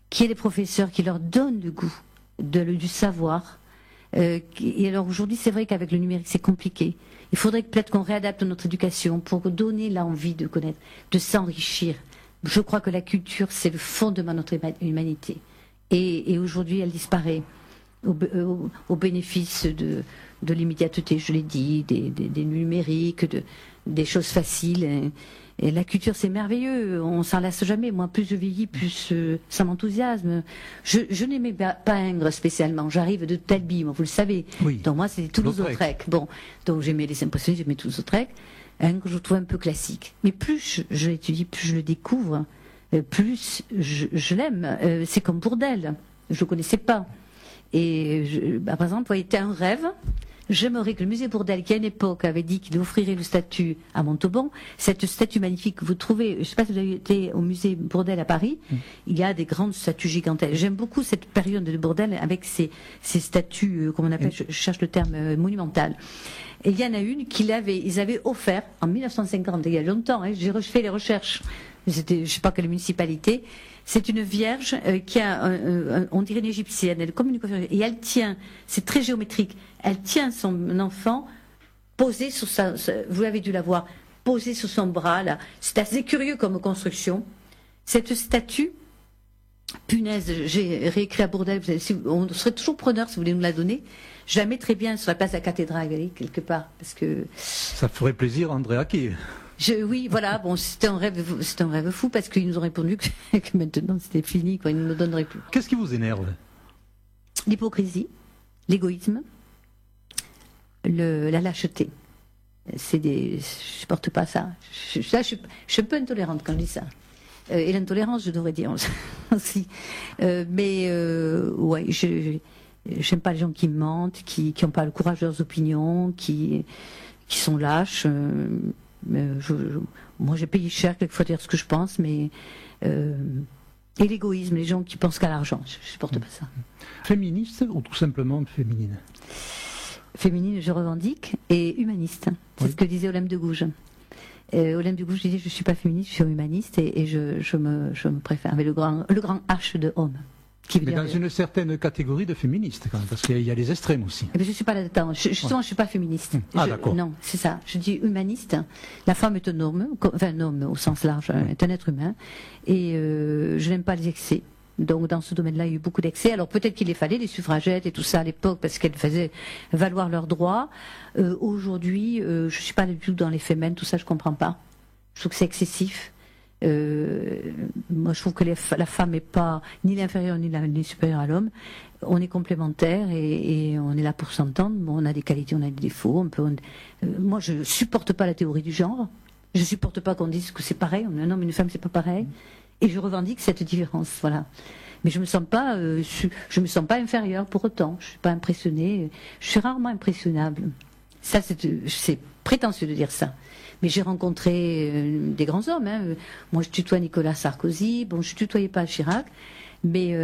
qu'il y ait des professeurs qui leur donnent du goût, du savoir. Et alors aujourd'hui, c'est vrai qu'avec le numérique, c'est compliqué. Il faudrait peut-être qu'on réadapte notre éducation pour donner l'envie de connaître, de s'enrichir. Je crois que la culture, c'est le fondement de notre humanité. Et aujourd'hui, elle disparaît au bénéfice de l'immédiateté, je l'ai dit, des numériques, des choses faciles. Et la culture, c'est merveilleux, on s'en lasse jamais. Moi, plus je vieillis, plus ça m'enthousiasme. Je n'aimais pas Ingres spécialement. J'arrive de Talby, moi, vous le savez. Oui. Donc moi, c'était Toulouse-Lautrec. Bon, donc j'aimais les impressionnistes, j'aimais Toulouse-Lautrec. Ingres, je le trouve un peu classique. Mais plus je l'étudie, plus je le découvre, plus je l'aime. C'est comme Bourdelle. Je le connaissais pas. Et par exemple, vous voyez, c'était un rêve. J'aimerais que le musée Bourdelle, qui à une époque avait dit qu'il offrirait le statue à Montauban, cette statue magnifique que vous trouvez, je ne sais pas si vous avez été au musée Bourdelle à Paris, il y a des grandes statues gigantesques. J'aime beaucoup cette période de Bourdelle avec ces statues, comment on appelle, je cherche le terme, monumentales. Et il y en a une ils avaient offert en 1950, il y a longtemps, j'ai fait les recherches, c'était, je ne sais pas quelle municipalité. C'est une vierge qui a, on dirait une égyptienne, elle est comme une coiffure, et elle tient, c'est très géométrique, elle tient son enfant posé sur vous avez dû la voir, posé sur son bras, là. C'est assez curieux comme construction. Cette statue, punaise, j'ai réécrit à Bourdelle, on serait toujours preneur si vous voulez nous la donner. Je la mettrais bien sur la place de la cathédrale, quelque part, parce que... Ça ferait plaisir à Andrea qui... Oui, voilà, bon, c'était un rêve fou parce qu'ils nous ont répondu que maintenant c'était fini, quoi, ils ne nous donneraient plus. Qu'est-ce qui vous énerve? L'égoïsme, la lâcheté. Je supporte pas ça. Je suis un peu intolérante quand je dis ça. Et l'intolérance, je devrais dire aussi. Ouais, j'aime pas les gens qui mentent, qui n'ont pas le courage de leurs opinions, qui sont lâches. Moi, j'ai payé cher quelquefois dire ce que je pense, mais et l'égoïsme, les gens qui pensent qu'à l'argent, je ne supporte pas ça. Féministe ou tout simplement féminine? Féminine, je revendique, et humaniste. C'est ce que disait Olympe de Gouges. Olympe de Gouges disait je ne suis pas féministe, je suis humaniste, et je me préfère avec le grand H de homme. Mais dans une certaine catégorie de féministes, quand même, parce qu'il y a les extrêmes aussi. Je ne suis pas là-dedans. Justement, je ne suis pas féministe. D'accord. Non, c'est ça. Je dis humaniste. La femme est un homme, enfin un homme au sens large, est un être humain. Et je n'aime pas les excès. Donc dans ce domaine-là, il y a eu beaucoup d'excès. Alors peut-être qu'il les fallait, les suffragettes et tout ça à l'époque, parce qu'elles faisaient valoir leurs droits. Aujourd'hui, je ne suis pas du tout dans les fémènes, tout ça, je ne comprends pas. Je trouve que c'est excessif. Moi, je trouve que la femme n'est pas ni l'inférieure ni supérieure à l'homme. On est complémentaires et on est là pour s'entendre. Bon, on a des qualités, on a des défauts. Moi, je supporte pas la théorie du genre. Je supporte pas qu'on dise que c'est pareil. Un homme et une femme, c'est pas pareil. Et je revendique cette différence. Voilà. Mais je me sens pas inférieure pour autant. Je suis pas impressionnée. Je suis rarement impressionnable. Ça, c'est prétentieux de dire ça. Mais j'ai rencontré des grands hommes. Moi, je tutoie Nicolas Sarkozy. Bon, je ne tutoyais pas Chirac. Mais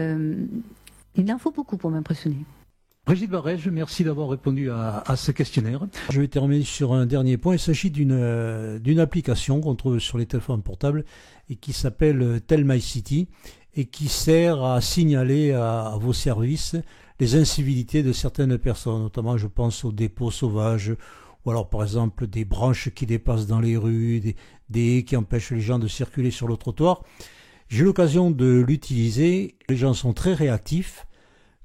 il en faut beaucoup pour m'impressionner. Brigitte Barège, merci d'avoir répondu à ce questionnaire. Je vais terminer sur un dernier point. Il s'agit d'une application qu'on trouve sur les téléphones portables et qui s'appelle Tell My City et qui sert à signaler à vos services les incivilités de certaines personnes. Notamment, je pense aux dépôts sauvages, ou alors par exemple des branches qui dépassent dans les rues, des haies qui empêchent les gens de circuler sur le trottoir. J'ai eu l'occasion de l'utiliser, les gens sont très réactifs,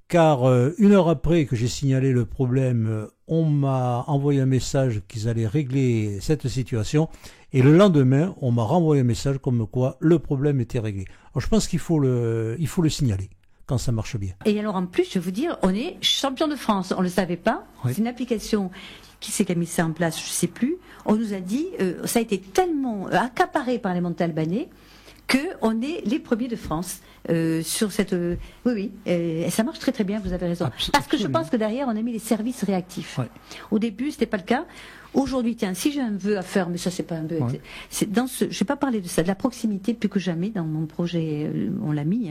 car une heure après que j'ai signalé le problème, on m'a envoyé un message qu'ils allaient régler cette situation, et le lendemain, on m'a renvoyé un message comme quoi le problème était réglé. Alors je pense qu'il faut le signaler quand ça marche bien. Et alors en plus, je vais vous dire, on est champion de France, on ne le savait pas, oui. C'est une application... Qui c'est qui a mis ça en place, je ne sais plus. On nous a dit, ça a été tellement accaparé par les Montalbanais qu'on est les premiers de France sur cette... oui, et ça marche très très bien, vous avez raison. Parce que je pense que derrière, on a mis les services réactifs. Ouais. Au début, ce n'était pas le cas. Aujourd'hui, tiens, si j'ai un vœu à faire, mais ça c'est pas un vœu, ouais. Je vais pas parler de ça, de la proximité plus que jamais dans mon projet, on l'a mis,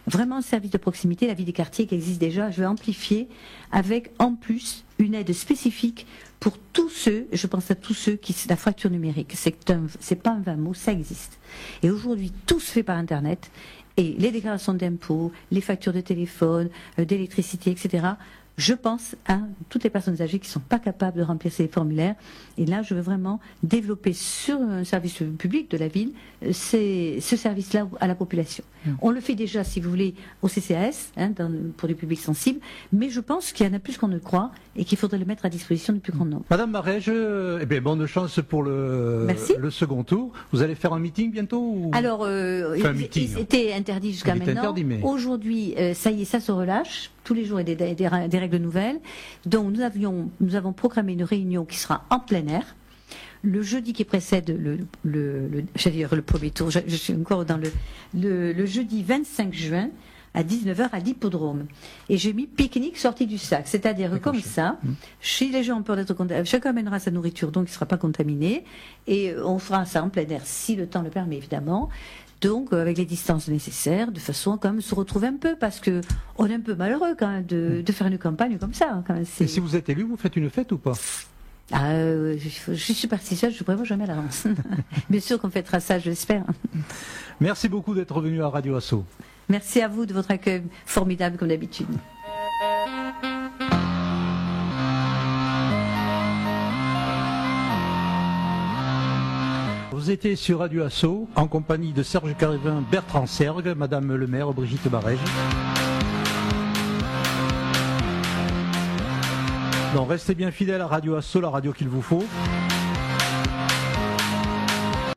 vraiment un service de proximité, la vie des quartiers qui existe déjà, je vais amplifier avec en plus une aide spécifique pour tous ceux, je pense à tous ceux qui, la fracture numérique, c'est pas un vain mot, ça existe. Et aujourd'hui, tout se fait par Internet, et les déclarations d'impôts, les factures de téléphone, d'électricité, etc., je pense à toutes les personnes âgées qui ne sont pas capables de remplir ces formulaires. Et là, je veux vraiment développer sur un service public de la ville ce service-là à la population. On le fait déjà, si vous voulez, au CCAS, pour les publics sensibles, mais je pense qu'il y en a plus qu'on ne le croit et qu'il faudrait le mettre à disposition du plus grand nombre. Madame Barège, bonne chance pour le second tour. Vous allez faire un meeting bientôt Alors, il était interdit jusqu'à maintenant. Aujourd'hui, ça y est, ça se relâche. Tous les jours, il y a des règles nouvelles. Donc, nous avons programmé une réunion qui sera en plein air. Le jeudi qui précède le premier tour, je suis encore dans le jeudi 25 juin à 19h à l'hippodrome. Et j'ai mis pique-nique sortie du sac. C'est-à-dire comme ça, si les gens ont peur d'être contaminés, chacun amènera sa nourriture, donc il ne sera pas contaminé. Et on fera ça en plein air, si le temps le permet, évidemment. Donc, avec les distances nécessaires, de façon à quand même se retrouver un peu, parce que on est un peu malheureux quand même de faire une campagne comme ça. Quand même, et si vous êtes élu, vous faites une fête ou pas? Je suis superstitieuse, je ne prévois jamais à l'avance. Bien sûr qu'on fêtera ça, je l'espère. Merci beaucoup d'être venu à Radio Asso. Merci à vous de votre accueil formidable comme d'habitude. Vous étiez sur Radio Asso en compagnie de Serge Carivin, Bertrand Sergue, Madame le maire, Brigitte Barège. Donc restez bien fidèles à Radio Asso, la radio qu'il vous faut.